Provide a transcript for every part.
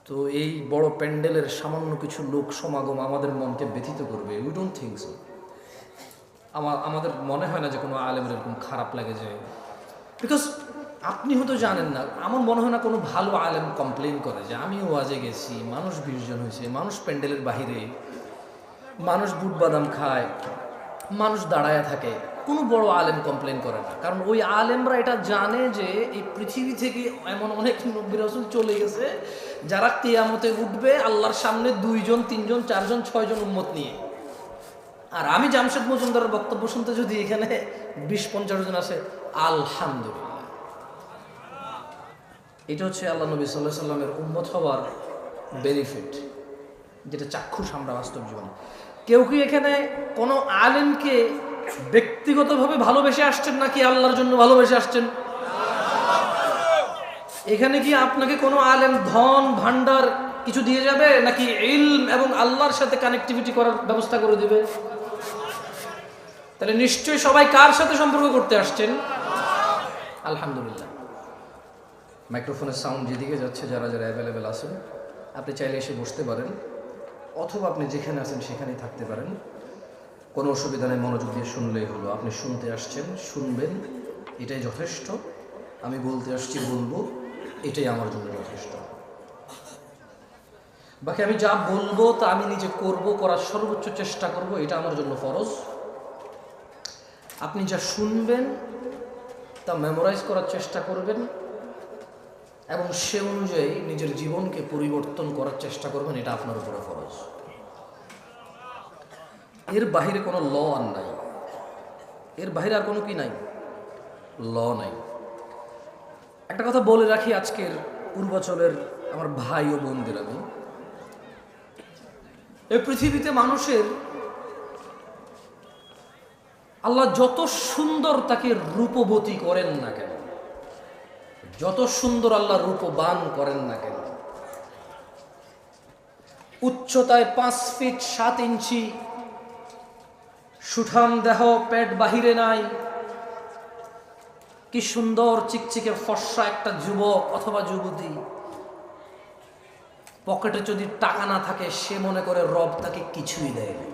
তো এই বড় প্যান্ডেলের সামান্য কিছু লোক সমাগম আমাদের মনকে ব্যথিত করবে? We don't think so. আমাদের মনে হয় না যে কোনো আলেমের এরকম খারাপ লাগে যায়, বিকজ আপনি হয়তো জানেন না, আমার মনে হয় না কোনো ভালো আলেম কমপ্লেন করে যে আমি ওয়াজে গেছি, মানুষ 20 জন হয়েছে, মানুষ প্যান্ডেলের বাহিরে, মানুষ বুট বাদাম খায়, মানুষ দাঁড়ায় থাকে, কোনো বড় আলেম কমপ্লেন করে না। কারণ ওই আলেমরা এটা জানে যে এই পৃথিবী থেকে এমন অনেক নবী রাসূল চলে গেছে যারা কিয়ামতে উঠবে আল্লাহর সামনে 2 জন 3 জন 4 জন 6 জন উম্মত নিয়ে। আর আমি জামশেদ মজুমদারের বক্তব্য শুনতে যদি এখানে 20-50 জন আসে, আলহামদুলিল্লাহ। এটা হচ্ছে আল্লাহ নবী সাল্লাল্লাহু আলাইহি সাল্লামের উম্মত হওয়ার বেনিফিট, যেটা চাক্ষুষ আমরা বাস্তব জীবনে। কেউ কি এখানে কোনো আলেমকে ব্যক্তিগতভাবে ভালোবেসে আসছেন নাকি আল্লাহর জন্য ভালোবেসে আসছেন? এখানে কি আপনাকে কোনো আলেম ধন ভান্ডার কিছু দিয়ে যাবে, নাকি ইলম এবং আল্লাহর সাথে কানেক্টিভিটি করার ব্যবস্থা করে দিবে? তাহলে নিশ্চয়ই সবাই কার সাথে সম্পর্ক করতে আসছেন? আলহামদুলিল্লাহ। মাইক্রোফোনের সাউন্ড যেদিকে যাচ্ছে, যারা যারা অ্যাভেলেবেল আছেন আপনি চাইলে এসে বসতে পারেন, অথবা আপনি যেখানে আছেন সেখানেই থাকতে পারেন, কোনো অসুবিধা নেই। মনোযোগ দিয়ে শুনলেই হলো। আপনি শুনতে আসছেন, শুনবেন, এটাই যথেষ্ট। আমি বলতে আসছি, বলবো, এটাই আমার জন্য যথেষ্ট। বাকি আমি যা বলবো তা আমি নিজে করব, করার সর্বোচ্চ চেষ্টা করব, এটা আমার জন্য ফরজ। আপনি যা শুনবেন তা মেমোরাইজ করার চেষ্টা করবেন এবং সে অনুযায়ী নিজের জীবনকে পরিবর্তন করার চেষ্টা করবেন, এটা আপনার উপরে ফরজ। এর বাহিরে কোনো ল আর নাই, এর বাহিরে আর কোনো কি নাই, ল নাই। একটা কথা বলে রাখি আজকের পূর্বাচলের আমার ভাই ও বোনদের, আমি এই পৃথিবীতে মানুষের আল্লাহ যত সুন্দর তাকে রূপবতী করেন না কেন, যত সুন্দর আল্লাহ রূপবান করেন না কেন, উচ্চতায় 5 ফিট 7 ইঞ্চি, সুঠাম দেহ, পেট বাহিরে নাই, কি সুন্দর চিকচিকে ফর্সা একটা যুবক অথবা যুবতী, পকেটে যদি টাকা না থাকে সে মনে করে রব তাকে কিছুই দেয় না।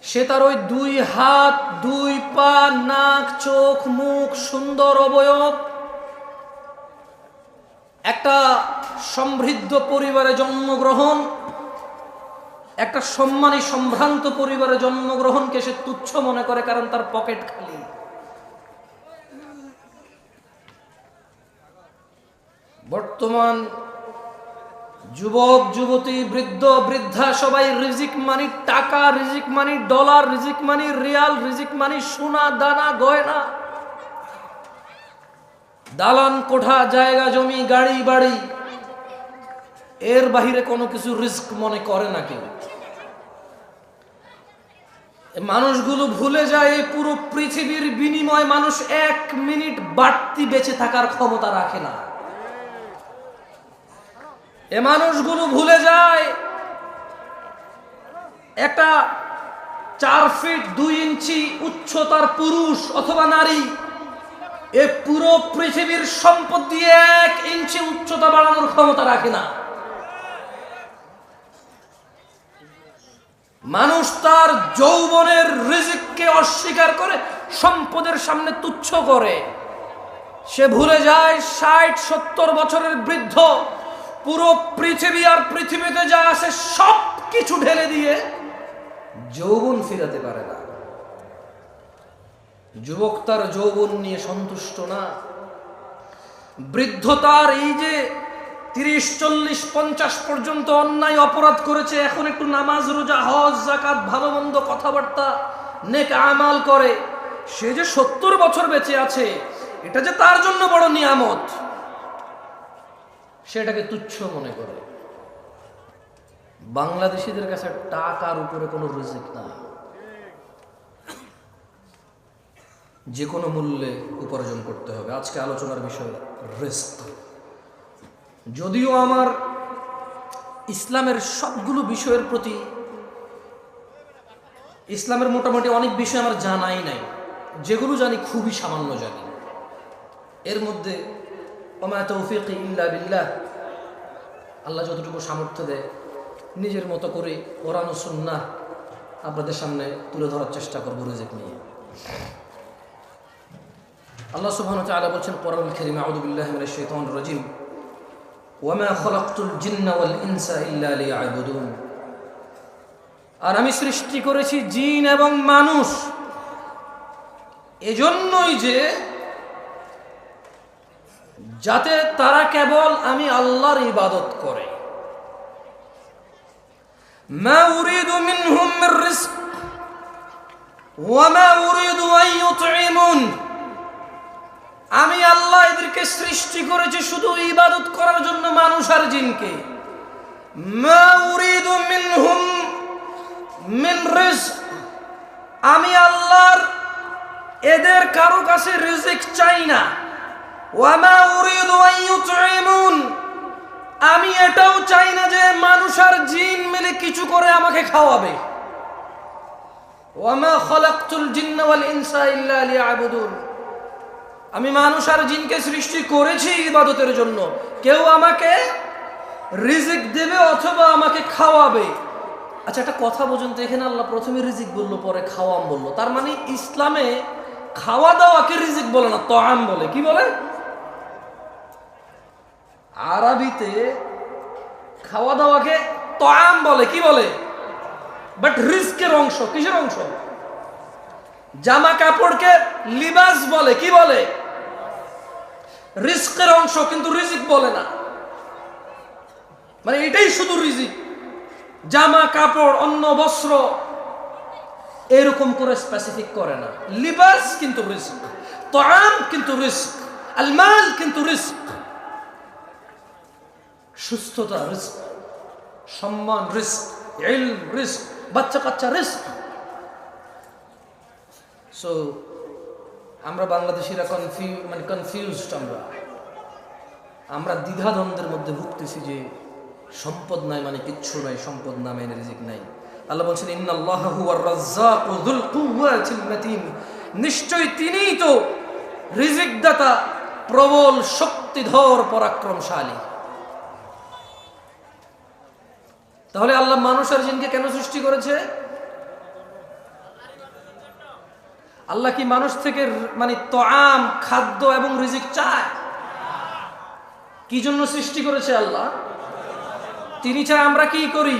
সে তার ওই 2 হাত, 2 পা, নাক, চোখ, মুখ, সুন্দর অবয়ব, একটা সমৃদ্ধ পরিবারে জন্মগ্রহণ, একটা সম্মানী সম্ভ্রান্ত পরিবারে জন্মগ্রহণকে সে তুচ্ছ মনে করে, কারণ তার পকেট খালি। বর্তমান যুবক যুবতী, বৃদ্ধ বৃদ্ধা সবাই রিজিক মানি টাকা, রিজিক মানি ডলার, রিজিক মানি রিয়াল, রিজিক মানি সোনা দানা গয়না, দালান কোঠা, জায়গা জমি, গাড়ি বাড়ি। এর বাহিরে কোনো কিছু রিস্ক মনে করে না কেউ। মানুষগুলো ভুলে যায় এই পুরো পৃথিবীর বিনিময়ে মানুষ 1 মিনিট বাড়তি বেঁচে থাকার ক্ষমতা রাখে না। এ মানুষগুলো ভুলে যায় একটা 4 ফিট 2 ইঞ্চি উচ্চতার পুরুষ অথবা নারী এ পুরো পৃথিবীর সম্পদ দিয়ে 1 ইঞ্চি উচ্চতা বাড়ানোর ক্ষমতা রাখে না। মানুষ তার যৌবনের রিজিককে অস্বীকার করে সম্পদের সামনে তুচ্ছ করে। সে ভুলে যায় 60-70 বছরের বৃদ্ধ পুরো পৃথিবী আর পৃথিবীতে যা আছে সব কিছু ঢেলে দিয়ে যৌবন ফিরাতে পারে না। যুবক তার যৌবন নিয়ে সন্তুষ্ট না, বৃদ্ধ তার এই যে 30-40-50 পর্যন্ত অন্যায় অপরাধ করেছে, এখন একটু নামাজ রোজা হজ যাকাত ভালো মন্দ কথাবার্তা নেক আমাল করে, সে যে 70 বছর বেঁচে আছে এটা যে তার জন্য বড় নিয়ামত, সেটাকে তুচ্ছ মনে করে। বাংলাদেশিদের কাছে টাকার উপরে কোনো রিজিক না, যে কোনো মূল্যে উপার্জন করতে হবে। আজকে আলোচনার বিষয় রিস্ক। যদিও আমার ইসলামের সবগুলো বিষয়ের প্রতি, ইসলামের মোটামুটি অনেক বিষয় আমার জানাই নাই, যেগুলো জানি খুবই সামান্য জানি। এর মধ্যে ওমা তৌফিকি ইল্লা বিল্লাহ। আল্লাহ যতটুকু সামর্থ্য দেয় নিজের মতো করে কোরআন ও সুন্নাহ আপনাদের সামনে তুলে ধরার চেষ্টা করবো রিজিক নিয়ে। আল্লাহ সুবহানাহু ওয়া তাআলা বলেন কোরআনুল কারীমে, আউযু বিল্লাহি মিনাশ শাইতানির রাজীম, ওয়া মা খালাকতুল জিন্না ওয়াল ইনসা ইল্লা লিয়াবুদুন। আর আমি সৃষ্টি করেছি জিন এবং মানুষ এজন্যই যে যাতে তারা কেবল আমি আল্লাহর ইবাদত করে। মা উরিদু মিনহুম মির রিজক ওয়া মা উরিদু আন ইউতঈমুন। আমি আল্লাহ এদেরকে সৃষ্টি করেছি শুধু ইবাদত করার জন্য, মানুষ আর জিনকে। মা উরিদু মিনহুম মিন রিজক, আমি আল্লাহর এদের কারো কাছে রিজিক চাই না। ওয়া মা উরিদু আন ইউতঈমুন, আমি এটাও চাই না যে মানুষ আর জিন মিলে কিছু করে আমাকে খাওয়াবে। ওয়া মা খালাকতুল জিন্না ওয়াল ইনসা ইল্লা লিয়াবুদুন, আমি মানুষ আর জিনকে সৃষ্টি করেছি ইবাদতের জন্য। কেউ আমাকে রিজিক দেবে অথবা আমাকে খাওয়াবে। আচ্ছা, একটা কথা বোঝেন তো, এখানে আল্লাহ প্রথমে রিজিক বললো, পরে খাওয়াম বললো। তার মানে ইসলামে খাওয়া দাওয়াকে রিজিক বলে না, তাআম বলে। কি বলে? আরবিতে খাওয়া দাওয়াকে তাআম বলে। কি বলে? বাট রিজকের অংশ। কিসের অংশ? জামা কাপড়কে লিবাস বলে। কি বলে? রিজকের অংশ, কিন্তু রিজিক বলে না। মানে এটাই শুধু রিজিক। জামা কাপড়, অন্ন বস্ত্র এরকম করে স্পেসিফিক করে না। লিবাস কিন্তু রিজক, তাআম কিন্তু রিজক, আল মাল কিন্তু রিজক। সুস্থতা রিজক, সম্মান রিজক, ইলম রিজক, বাচ্চা কাচ্চা রিজক। সো আমরা বাংলাদেশিরা কনফিউজড। আমরা দ্বিধাদ্বন্দ্বের মধ্যে ভুগতেছি যে সম্পদ নাই মানে কিচ্ছু নাই, সম্পদ না মানে রিজিক নাই। আল্লাহ বলছেন, ইন্নাল্লাহা হুয়ার রাজ্জাকু যুল কুওয়াতিল মাতিন, নিশ্চয়ই তিনিই তো রিজিক দাতা, প্রবল শক্তিধর, পরাক্রমশালী। তাহলে আল্লাহ মানুষ আর জিনকে কেন সৃষ্টি করেছে? আল্লাহ কি মানুষ থেকে মানে তাআম, খাদ্য এবং রিজিক চায়? কি জন্য সৃষ্টি করেছে আল্লাহ? তিনি চায় আমরা কি করি?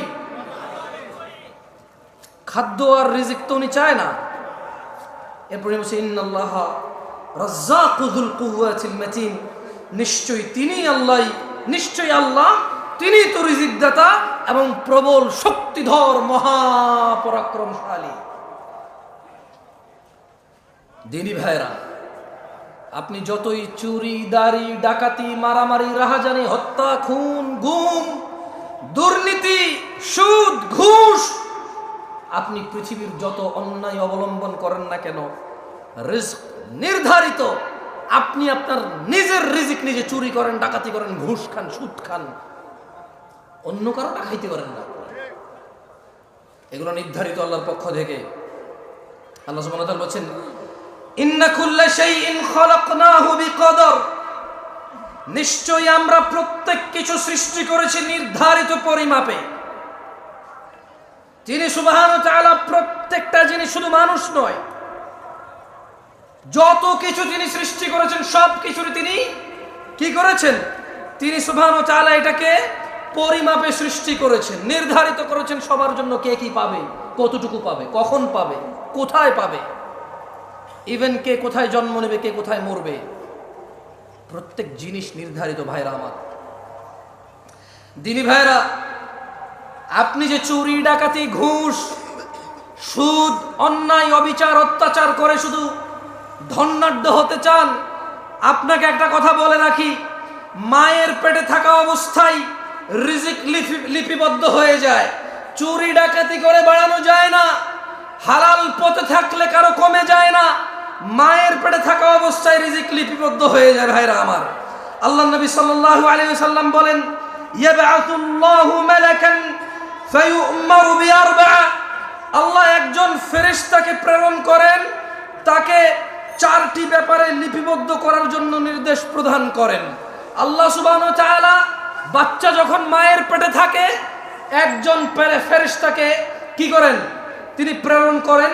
খাদ্য আর রিজিক তো উনি চায় না। এরপরে বলছে, ইন্নাল্লাহা রাজ্জাকু যুল কুওয়াতিল মাতিন, নিশ্চয়ই তিনি আল্লাহ, নিশ্চয়ই আল্লাহ তিনি তো রিজিক দাতা এবং প্রবল শক্তিধর, মহাপরাক্রমশালী। দিনী ভাইরা, আপনি যতই চুরি, দাড়ি, ডাকাতি, মারামারি, রাহাজানি, হত্যা, খুন, গুম, দুর্নীতি, সুদ, ঘুষ, আপনি পৃথিবীর যত অন্যায় অবলম্বন করেন না কেন, রিজক নির্ধারিত। আপনি আপনার নিজের রিজিক নিজে চুরি করেন, ডাকাতি করেন, ঘুষ খান, সুদ খান, অন্য কারোটা খাইতে পারেন না। এগুলো নির্ধারিত আল্লাহর পক্ষ থেকে। আল্লাহ সুবহানাহু ওয়া তাআলা বলেন, ইন্না কুল্লা শাইইন খালাকনাহু বিকদর, নিশ্চয়ই আমরা প্রত্যেক কিছু সৃষ্টি করেছি নির্ধারিত পরিমাপে। তিনি সুবহানাহু ওয়া তাআলা প্রত্যেকটা জিনিস, শুধু মানুষ নয়, যত কিছু তিনি সৃষ্টি করেছেন সব কিছুরই তিনি কি করেছেন? তিনি সুবহানাহু ওয়া তাআলা এটাকে পরিমাপে সৃষ্টি করেছেন, নির্ধারিত করেছেন সবার জন্য কে কি পাবে, কতটুকু পাবে, কখন পাবে, কোথায় পাবে, ইভেন কে কোথায় জন্ম নেবে, কে কোথায় মরবে, প্রত্যেক জিনিস নির্ধারিত। ভাইরা আমার, দিনী ভাইরা, আপনি যে চুরি, ডাকাতি, ঘুষ, সুদ, অন্যায়, অবিচার, অত্যাচার করে শুধু ধনাঢ্য হতে চান, আপনাকে একটা কথা বলে রাখি, মায়ের পেটে থাকা অবস্থায় রিজিক লিপিবদ্ধ হয়ে যায়। চুরি ডাকাতি করে বাড়ানো যায় না, হালাল পথে থাকলে কারো কমে যায় না, মায়ের পেটে থাকা অবস্থায় রিজিক লিপিবদ্ধ হয়ে যায়। ভাইরা আমার, আল্লাহ নবী সাল্লাল্লাহু আলাইহি ওয়াসাল্লাম বলেন, ইয়াবআতুল্লাহু মালাকান ফায়ু'মারু বিআরবা'a, আল্লাহ একজন ফেরেশতাকে প্রেরণ করেন, তাকে চারটি ব্যাপারে লিপিবদ্ধ করার জন্য নির্দেশ প্রদান করেন। আল্লাহ সুবহানাহু ওয়া তাআলা বাচ্চা যখন মায়ের পেটে থাকে একজন ফেরেশতাকে কি করেন, তিনি প্রেরণ করেন।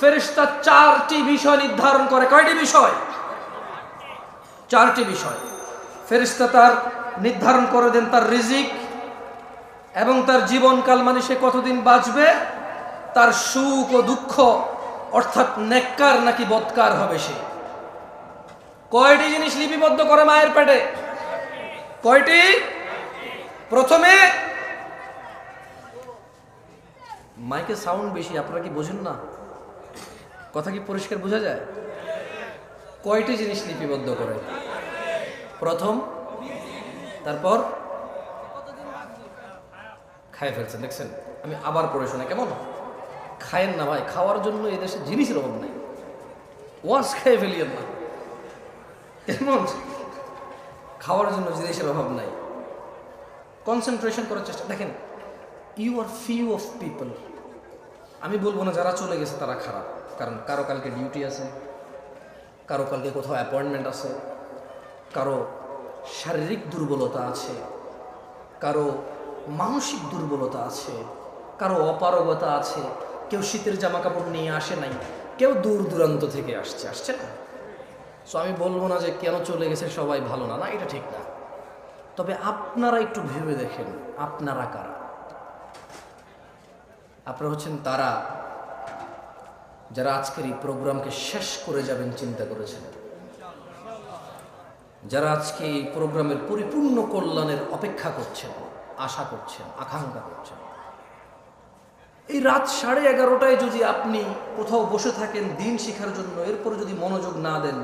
ফেরেশতা 4টি বিষয় নির্ধারণ করে। কয়টি বিষয়? 4টি বিষয়। ফেরেশতা তার নির্ধারণ করে দেন তার রিজিক এবং তার জীবনকাল, মানে সে কতদিন বাঁচবে, তার সুখ ও দুঃখ, অর্থাৎ নেককার নাকি বদকার হবে সে। কয়টি জিনিস লিপিবদ্ধ করে মায়ের পেটে? কয়টি? প্রথমে, মাইকে সাউন্ড বেশি, আপনারা কি বোঝেন না? কথা কি পরিষ্কার বোঝা যায়? কয়টি জিনিস লিপিবদ্ধ করে? প্রথম, তারপর খায় ফেলছেন, দেখছেন? আমি আবার পড়ে শোনা, কেমন? খায়েন না ভাই, খাওয়ার জন্য এদেশে জিনিসের অভাব নাই। ওয়াজ খেয়ে ফেলিয়েন না, কেমন? খাওয়ার জন্য জিনিসের অভাব নাই। কনসেন্ট্রেশন করার চেষ্টা। দেখেন, you are few of people. আমি বলবো না যারা চলে গেছে তারা খারাপ, কারণ কারো কালকে ডিউটি আছে, কারো কালকে কোথাও অ্যাপয়েন্টমেন্ট আছে, কারো শারীরিক দুর্বলতা আছে, কারো মানসিক দুর্বলতা আছে, কারো অপারগতা আছে, কেউ শীতের জামা কাপড় নিয়ে আসে নাই, কেউ দূর দূরান্ত থেকে আসছে না। সো আমি বলবো না যে কেন চলে গেছে সবাই ভালো না, না, এটা ঠিক না। তবে আপনারা একটু ভেবে দেখেন, আপনারা কারা? আপনারা হচ্ছেন তারা যারা আজকের এই প্রোগ্রামকে শেষ করে যাবেন চিন্তা করেছেন, যারা আজকে এই প্রোগ্রামের পরিপূর্ণ কল্যাণের অপেক্ষা করছেন, আশা করছেন, আকাঙ্ক্ষা করছেন। এই রাত 11:30টায় যদি আপনি কোথাও বসে থাকেন দিন শিখার জন্য, এরপরে যদি মনোযোগ না দেন,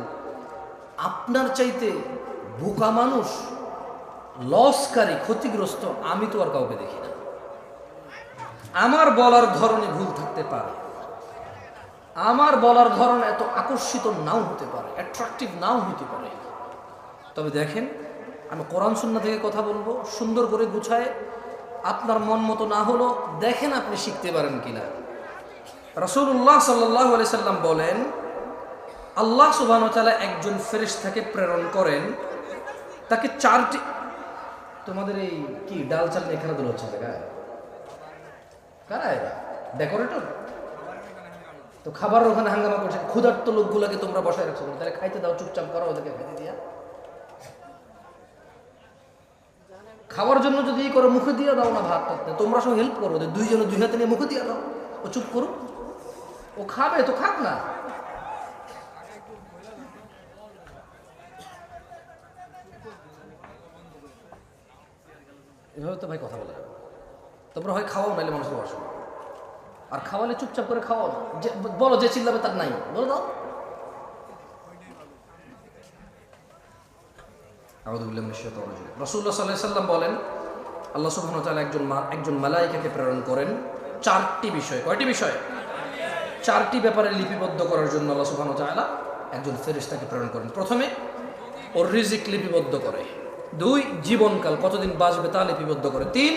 আপনার চাইতে বোকা মানুষ, লসকারী, ক্ষতিগ্রস্ত আমি তো আর কাউকে দেখি না। আমার বলার ধরনে ভুল থাকতে পারে, আমার বলার ধরন এত আকর্ষিত নাও হতে পারে, অ্যাট্রাকটিভ নাও হতে পারে, তবে দেখেন, আমি কোরআন সুন্নাহ থেকে কথা বলবো সুন্দর করে গুছায়। আপনার মন মতো না হলো দেখেন আপনি শিখতে পারেন কিনা। রাসূলুল্লাহ সাল্লাল্লাহু আলাইহি সাল্লাম বলেন, আল্লাহ সুবহানাহু ওয়া তাআলা একজন ফেরেশতাকে প্রেরণ করেন, তাকে 4টি, তোমাদের এই কি ডাল চাল নিয়ে খেলাধুলা হচ্ছে জায়গায়, কারা এরা? ডেকোরেটর? তো খাবার ওখানে হাঙ্গামা করছে, ক্ষুধার্ত লোকগুলোকে তোমরা বসায় রাখছো, তাহলে খাইতে দাও, চুপচাপ করো, ওদেরকে খাইতে দিয়া। খাওয়ার জন্য যদি ই করো, মুখে দিয়ে দাও না ভাত টাত, তোমরা সব হেল্প করো, ওদের দুইজনে দুই হাতে নিয়ে মুখে দিয়ে দাও, ও চুপ করো, ও খাবে তো খাক না। এভাবে তো ভাই কথা বলা যাবে। তোমরা হয় খাওয়াও, নাইলে মানুষের বসো, আর খাওয়ালে চুপচাপ করে খাওয়াও, বলো যে চিল্লাবে তার নাই, বলে দাও। রাসূলুল্লাহ সাল্লাল্লাহু আলাইহি ওয়াসাল্লাম বলেন, আল্লাহ সুবহানাহু ওয়া তাআলা একজন মালায়েকাকে প্রেরণ করেন 4টি বিষয়। কয়টি বিষয়? 4টি ব্যাপারে লিপিবদ্ধ করার জন্য আল্লাহ সুবহানাহু ওয়া তাআলা একজন ফেরেশতাকে প্রেরণ করেন। প্রথমে ওর রিজিক লিপিবদ্ধ করে, 2 জীবনকাল কতদিন বাঁচবে তা লিপিবদ্ধ করে, 3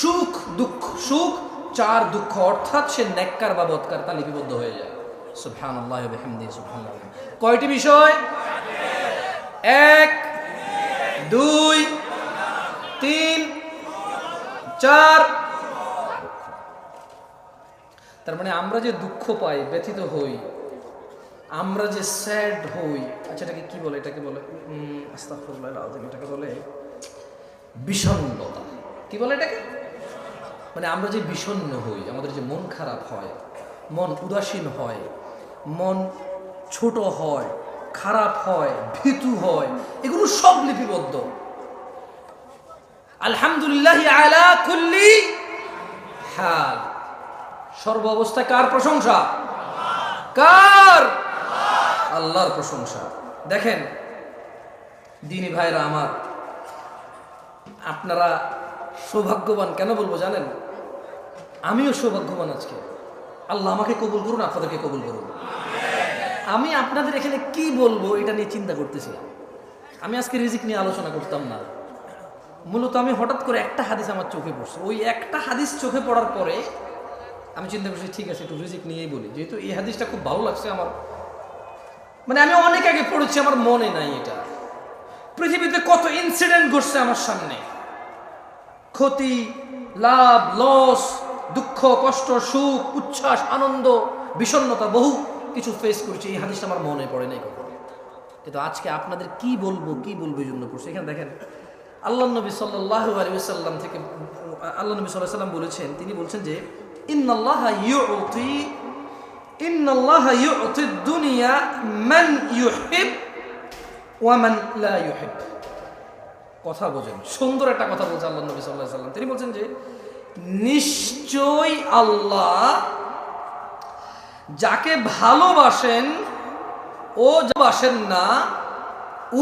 সুখ দুঃখ, সুখ, 4 দুঃখ, অর্থাৎ সে নেককার বা বদকার তা লিপিবদ্ধ হয়ে যায়। সুবহানাল্লাহি ওয়া বিহামদিহি সুবহানাল্লাহ। কয়টি বিষয়? 1 2 3 4। তার মানে আমরা যে দুঃখ পাই, ব্যথিত হই, আমরা যে স্যাড হই, আচ্ছা এটাকে কি বলে? এটাকে বলে আস্তাগফিরুল্লাহ আযীম, এটাকে বলে বিষণ্ণতা। কি বলে এটাকে? মানে আমরা যে বিষণ্ণ হই, আমাদের যে মন খারাপ হয়, মন উদাসীন হয়, মন ছোট হয়, খারাপ হয়, ভীতু হয়, এগুলো সব লিপিবদ্ধ। আলহামদুলিল্লাহি আলা কুল্লি হাল, সর্ব অবস্থায় কার প্রশংসা? কার? আল্লাহর প্রশংসা। দেখেন দিনী ভাইরা আমার, আপনারা সৌভাগ্যবান। কেন বলবো জানেন? আমিও সৌভাগ্যবান। আজকে আল্লাহ আমাকে কবুল করুন, আপনাদেরকে কবুল করুন। আমি আপনাদের এখানে কি বলবো এটা নিয়ে চিন্তা করতেছিলাম। আমি আজকে রিজিক নিয়ে আলোচনা করতাম না, মূলত আমি হঠাৎ করে একটা হাদিস আমার চোখে পড়ছে। ওই একটা হাদিস চোখে পড়ার পরে আমি চিন্তা করছি ঠিক আছে একটু রিজিক নিয়েই বলি, যেহেতু এই হাদিসটা খুব ভালো লাগছে আমার। মানে আমি অনেক আগে পড়েছি, আমার মনে নাই এটা। পৃথিবীতে কত ইনসিডেন্ট ঘটছে আমার সামনে, ক্ষতি, লাভ, লস, দুঃখ, কষ্ট, সুখ, উচ্ছ্বাস, আনন্দ, বিষণ্ণতা, বহু কিছু ফেস করছি। এই হাদিসটা আমার মনে পড়ে নাই কখনো, কিন্তু আজকে আপনাদের কি বলবো এই জন্য পড়ছে। এখানে দেখেন আল্লাহ নবী সাল্লাল্লাহু আলাইহি ওয়াসাল্লাম থেকে আল্লাহ নবী সাল্লাল্লাহু আলাইহি ওয়াসাল্লাম বলেছেন, তিনি বলছেন যে ইন্নাল্লাহা ইউতি দুনিয়া মান ইউহিব ওয়া মান লা ইউহিব। কথা বোঝেন, সুন্দর একটা কথা বলছে আল্লাহ নবী সাল্লাল্লাহু আলাইহি ওয়াসাল্লাম। তিনি বলছেন যে নিশ্চয় আল্লাহ যাকে ভালোবাসেন ও বাসেন না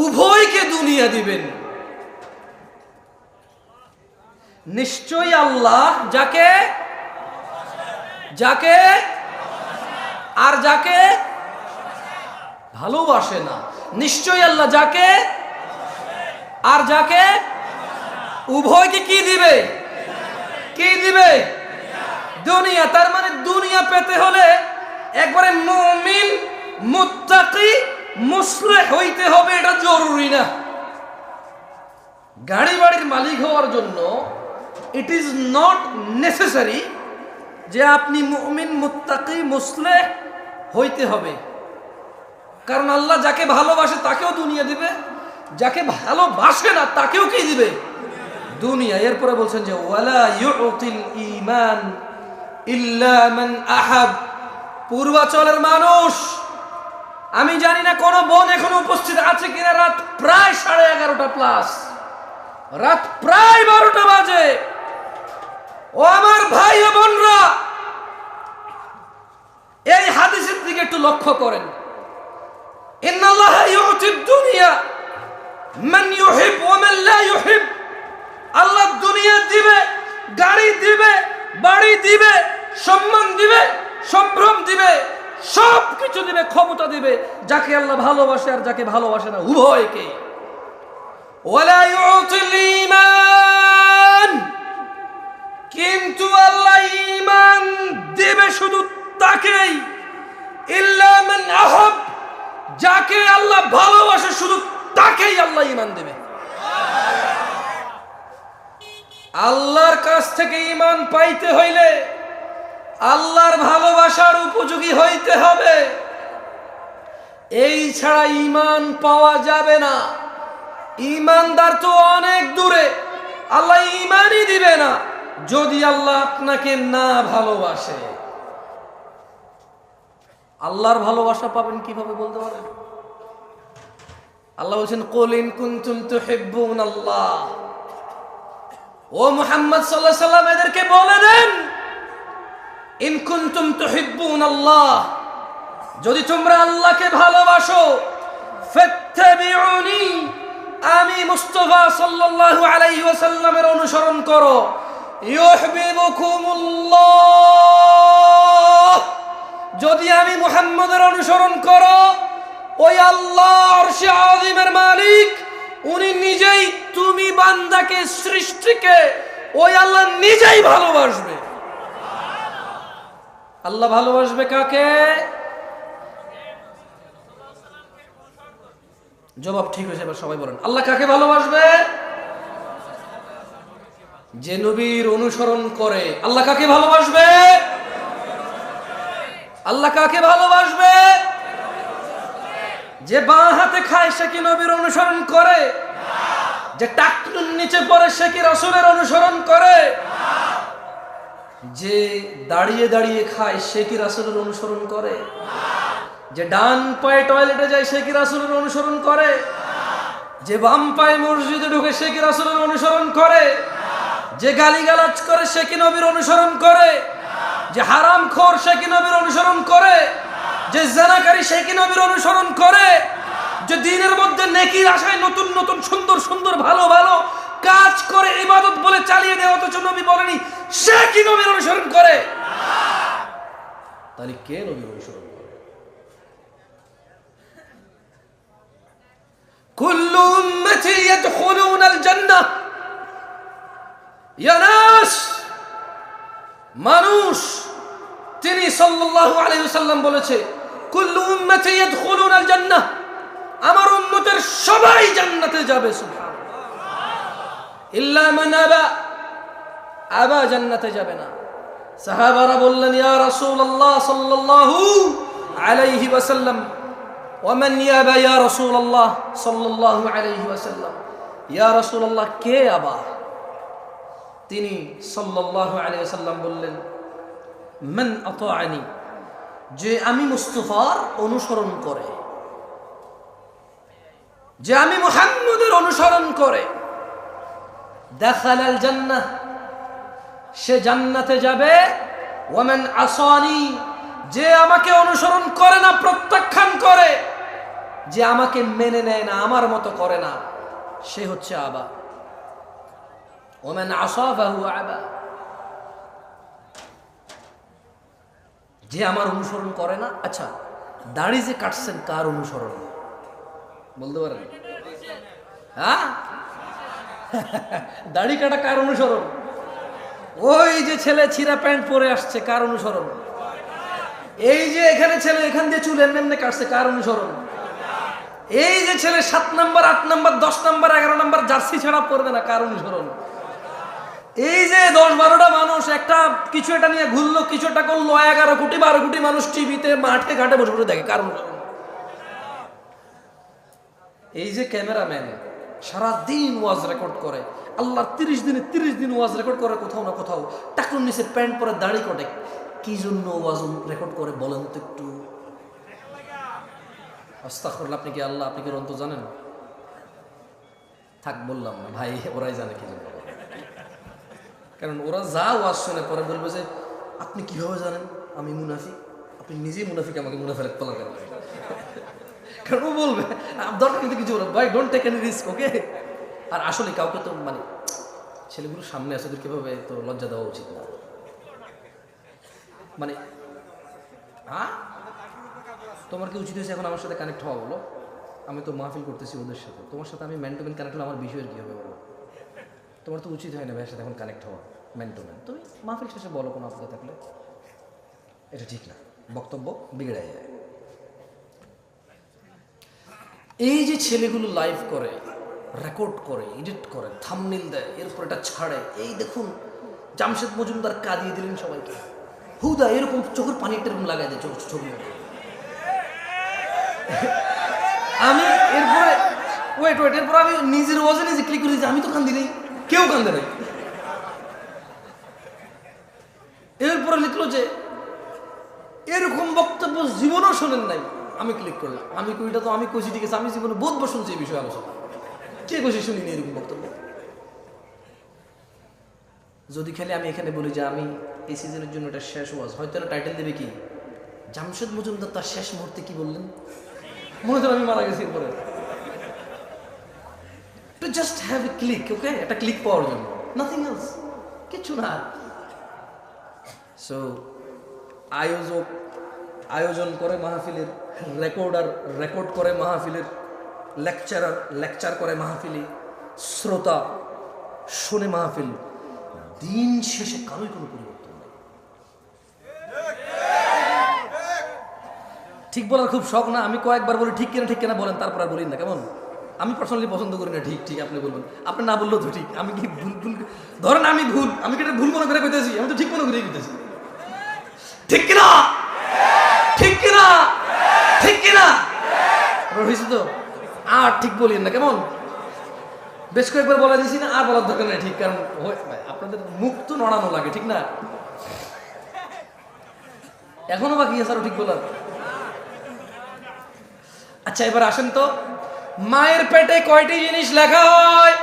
উভয়কে দুনিয়া দিবেন। নিশ্চয়ই আল্লাহ যাকে আর যাকে ভালোবাসে না, নিশ্চয়ই আল্লাহ যাকে আর যাকে উভয়কে কি দিবে? দুনিয়া। তার মানে দুনিয়া পেতে হলে একবারে মুমিন, মুত্তাকি, মুসলিহ হইতে হবে, এটা জরুরি না। গাড়ি বাড়ির মালিক হওয়ার জন্য ইট ইজ নট নেসেসারি যে আপনি মুমিন, মুত্তাকি, মুসলিহ হইতে হবে। কারণ আল্লাহ যাকে ভালোবাসে তাকেও দুনিয়া দিবে, যাকে ভালোবাসে না তাকেও কি দিবে? দুনিয়া। এরপরে বলছেন যে ওয়ালা ইউতিল ঈমান ইল্লা মান আহাব। পূর্বাচলের মানুষ, আমি জানি না কোন বোন এখনো উপস্থিত আছে কিনা, রাত প্রায় 11:30 প্লাস, রাত প্রায় 12টা বাজে। ও আমার ভাই ও বোনরা, এই হাদিসের দিকে একটু লক্ষ্য করেন। ইন্নাল্লাহা ইউতিদ দুনিয়া মান ইউহিব ওয়া মান লা ইউহিব। আল্লাহ দুনিয়া দিবে, গাড়ি দিবে, বাড়ি দিবে, সম্মান দিবে, সম্ভ্রম দিবে, সব কিছু দিবে, ক্ষমতা দিবে যাকে আল্লাহ ভালোবাসে আর যাকে ভালোবাসে না উভয়কে। ওয়ালা ইউতিল ঈমান, কিন্তু আল্লাহ ঈমান দিবে শুধু তাকেই, ইল্লা মান আহাব, যাকে আল্লাহ ভালোবাসে শুধু তাকেই আল্লাহ ঈমান দেবে। আল্লাহর কাছ থেকে ঈমান পাইতে হইলে আল্লাহর ভালোবাসার উপযোগী হইতে হবে, এই ছাড়া ঈমান পাওয়া যাবে না। ঈমানদার তো অনেক দূরে, আল্লাহ ঈমানই দিবে না যদি আল্লাহ আপনাকে না ভালোবাসে। আল্লাহর ভালোবাসা পাবেন কিভাবে বলতে পারেন? আল্লাহ বলছেন কুল ইন কুনতুম তুহিব্বুনাল্লাহ। ও মুহাম্মদ সাল্লাল্লাহু আলাইহি ওয়াসাল্লাম, এদেরকে বলে দেন ইন কুনতুম তুহিব্বুনাল্লাহ, যদি তোমরা আল্লাহকে ভালোবাসো, ফাত্তাবিউনি, আমি মুস্তাফা সাল্লাল্লাহু আলাইহি ওয়াসাল্লামের অনুসরণ করো, ইউহিব্বুকুমুল্লাহ, যদি আমি মুহাম্মদের অনুসরণ করো, ওই আল্লাহ আরশে আযীমের মালিক উনি নিজেই তুমি বান্দাকে, সৃষ্টিকে ওই আল্লাহ নিজেই ভালোবাসবে। আল্লাহ ভালোবাসবে কাকে? জবাব ঠিক হয়েছে, এবার সবাই বলেন আল্লাহ কাকে ভালোবাসবে? যে নবীর অনুসরণ করে। আল্লাহ কাকে ভালোবাসবে? আল্লাহ কাকে ভালোবাসবে? যে বাঁ হাতে খায় সে কি নবীর অনুসরণ করে? যে টাকনুর নিচে পড়ে সে কি রাসূলের অনুসরণ করে? যে দাঁড়িয়ে দাঁড়িয়ে খায় সে কি রাসূলের অনুসরণ করে? যে ডান পায়ে টয়লেটে যায় সে কি রাসূলের অনুসরণ করে? যে বাম পায়ে মসজিদে ঢুকে সে কি রাসূলের অনুসরণ করে? যে গালিগালাজ করে সে কি নবীর অনুসরণ করে? যে হারামখোর সে কি নবীর অনুসরণ করে? যে জিনাকারী সে কি নবীর অনুসরণ করে? যে দ্বীনের মধ্যে নেকির আশায় নতুন নতুন সুন্দর সুন্দর ভালো ভালো কাজ করে ইবাদত বলে চালিয়ে দেয়, অথচ নবী বলেনি, সে কি নবীর অনুসরণ করে? তাহলে কে নবীর অনুসরণ করে? কুল্লু উম্মতি ইয়াদখুলুনাল জান্নাহ। ইয়া নাস, মানুষ, তিনি সাল্লাল্লাহু আলাইহি ওয়াসাল্লাম বলেছে কুল্লু উম্মতি ইয়াদখুলুনাল জান্নাহ, আমার উম্মতের সবাই জান্নাতে যাবে, সুবহানাল্লাহ, ইল্লা মান আবা, আবা জান্নাতে যাবে না। সাহাবারা বললেন, ইয়া রাসূলুল্লাহ সাল্লাল্লাহু আলাইহি ওয়াসাল্লাম, ওয়ামান ইয়াবা ইয়া রাসূলুল্লাহ সাল্লাল্লাহু আলাইহি ওয়াসাল্লাম, ইয়া রাসূলুল্লাহ কে আবা? তিনি সাল্লাল্লাহু আলাইহি ওয়াসাল্লাম বললেন, মান আতাআনি, যে আমি মুস্তাফার অনুসরণ করে, যে আমি মুহাম্মদের অনুসরণ করে, দাখালাল জান্নাহ, সে জান্নাতে যাবে। ওয়ামান আসানি, যে আমাকে অনুসরণ করে না, প্রত্যাখ্যান করে, যে আমাকে মেনে নেয় না, আমার মতো করে না, সে হচ্ছে আবা। ওয়ামান আসা ফাহুয়া আবা, যে আমার অনুসরণ করে না। আচ্ছা, দাড়ি যে কাটছেন কার অনুসরণ বলতে পারেন? হ্যাঁ, দাড়ি কাটা কার অনুসরণ? ওই যে ছেলে ছিঁড়া প্যান্ট পরে আসছে, কার অনুসরণ? এই যে এখানে ছেলে এখান দিয়ে চুল এমনি কাটছে, কার অনুসরণ? এই যে ছেলে 7 number 8 number 10 number 11 number jersey ছাড়া পরবে না, কার অনুসরণ? এই যে 10-12টা মানুষ একটা কিছু এটা নিয়ে ঘুরলো, কিছু একটা করলো, 11 কোটি 12 কোটি মানুষ টিভিতে মাঠে ঘাটে বসে বসে দেখে, কার অনুসরণ? এই যে ক্যামেরাম্যান সারাদিন ওয়াজ রেকর্ড করে, আল্লাহর 30 দিন ওয়াজ রেকর্ড করে, কোথাও না কোথাও টাকুর নিচে প্যান্ট পরে দাড়ি কাটে, কি জন্য ওয়াজ রেকর্ড করে বলেন তো একটু? আস্তাগফিরুল্লাহ, আপনি কি আল্লাহ, আপনি কি অন্ত জানেন? থাক, বললাম না ভাই, ওরাই জানে কি জন্য। কারণ ওরা যা ওয়াজ শুনে পরে বলবে যে আপনি কিভাবে জানেন আমি মুনাফিক? আপনি নিজেই মুনাফিক, আমাকে মুনাফিক বলা কেন? কারণ ও বলবে দরকার কিন্তু কিছু বলবে, ভাই ডোন্ট টেক এনি রিস্ক, ওকে? আর আসলে কাউকে তো মানে ছেলেগুলোর সামনে আসে ওদের কিভাবে তো লজ্জা দেওয়া উচিত না। মানে হ্যাঁ, তোমার কি উচিত হয়েছে এখন আমার সাথে কানেক্ট হওয়া? বলো, আমি তো মাহফিল করতেছি ওদের সাথে, তোমার সাথে আমি ম্যান টু ম্যান কানেক্ট হলে আমার বিষয়ের কী হবে বলো? তোমার তো উচিত হয় না ভাইয়ের সাথে এখন কানেক্ট হওয়া ম্যান টু ম্যান। তুমি মাহফিল শেষে বলো কোনো আপত্তি থাকলে, এটা ঠিক না, বক্তব্য বিগড়ে যায়। এই যে ছেলেগুলো লাইভ করে, রেকর্ড করে, এডিট করে, থাম্বনেল দেয়, এরপর এটা ছাড়ে, এই দেখুন জামশেদ মজুমদার কাঁদিয়ে দিলেন সবাইকে, হুদা এরকম চোখের পানিটা এরকম লাগাই দেয় ছবি। আমি এরপরে ওয়েট এরপর আমি নিজের ওয়াজে নিজে ক্লিক করে দিয়েছি, আমি তো কান্দি নেই, কেউ কান্দে নাই। এরপরে লিখলো যে এরকম বক্তব্য জীবনেও শোনেন নাই, আমি ক্লিক করলাম, আমি কইটা তো আমি কইছি ঠিক আছে, আমি জীবনে বহুতবার শুনছি এই বিষয়ে আলোচনা, কে কইছি শুনিনি এরকম বক্তব্য। যদি খালি আমি এখানে বলি যে আমি এই সিজনের জন্য এটা শেষ ওয়াজ, হয়তো এটা টাইটেল দেবে কি জামশেদ মজুমদার তার শেষ মুহূর্তে কি বললেন, মনে হয় আমি মারা গেছি। এরপরে to just have a click, okay, একটা ক্লিক পাওয়ার জন্য, নাথিং এলস, কিছু না। সো আয়োজন করে মাহফিলের, রেকর্ড করে মাহফিলের, লেকচার করে মাহফিলে, শ্রোতা শুনে মাহফিল, দিন শেষে কারোই কোনো পরিবর্তন নেই। ঠিক বলার খুব শখ না, আমি কয়েকবার বলি ঠিক কিনা বলেন, তারপর আর বলি না, কেমন? আমি পার্সোনালি পছন্দ করি না ঠিক আপনি বলবেন, আপনি না বললেও তো ঠিক। আমি কি ভুল ধরেন আমি কি এটা ভুল মনে করে কইতেছি? আমি তো ঠিক মনে করে কইতেছি, ঠিক কিনা? হয়েছে তো, আর ঠিক বলিয়েন না, কেমন? বেশ কয়েকবার বলা দিয়েছি না, আর বলার দরকার নেই ঠিক, কারণ আপনাদের মুখ তো নড়ানো লাগে, ঠিক না? এখনো বাকি আছে আরো ঠিক বলার। আচ্ছা, এবার আসেন তো, মায়ের পেটে কয়টি জিনিস লেখা হয়?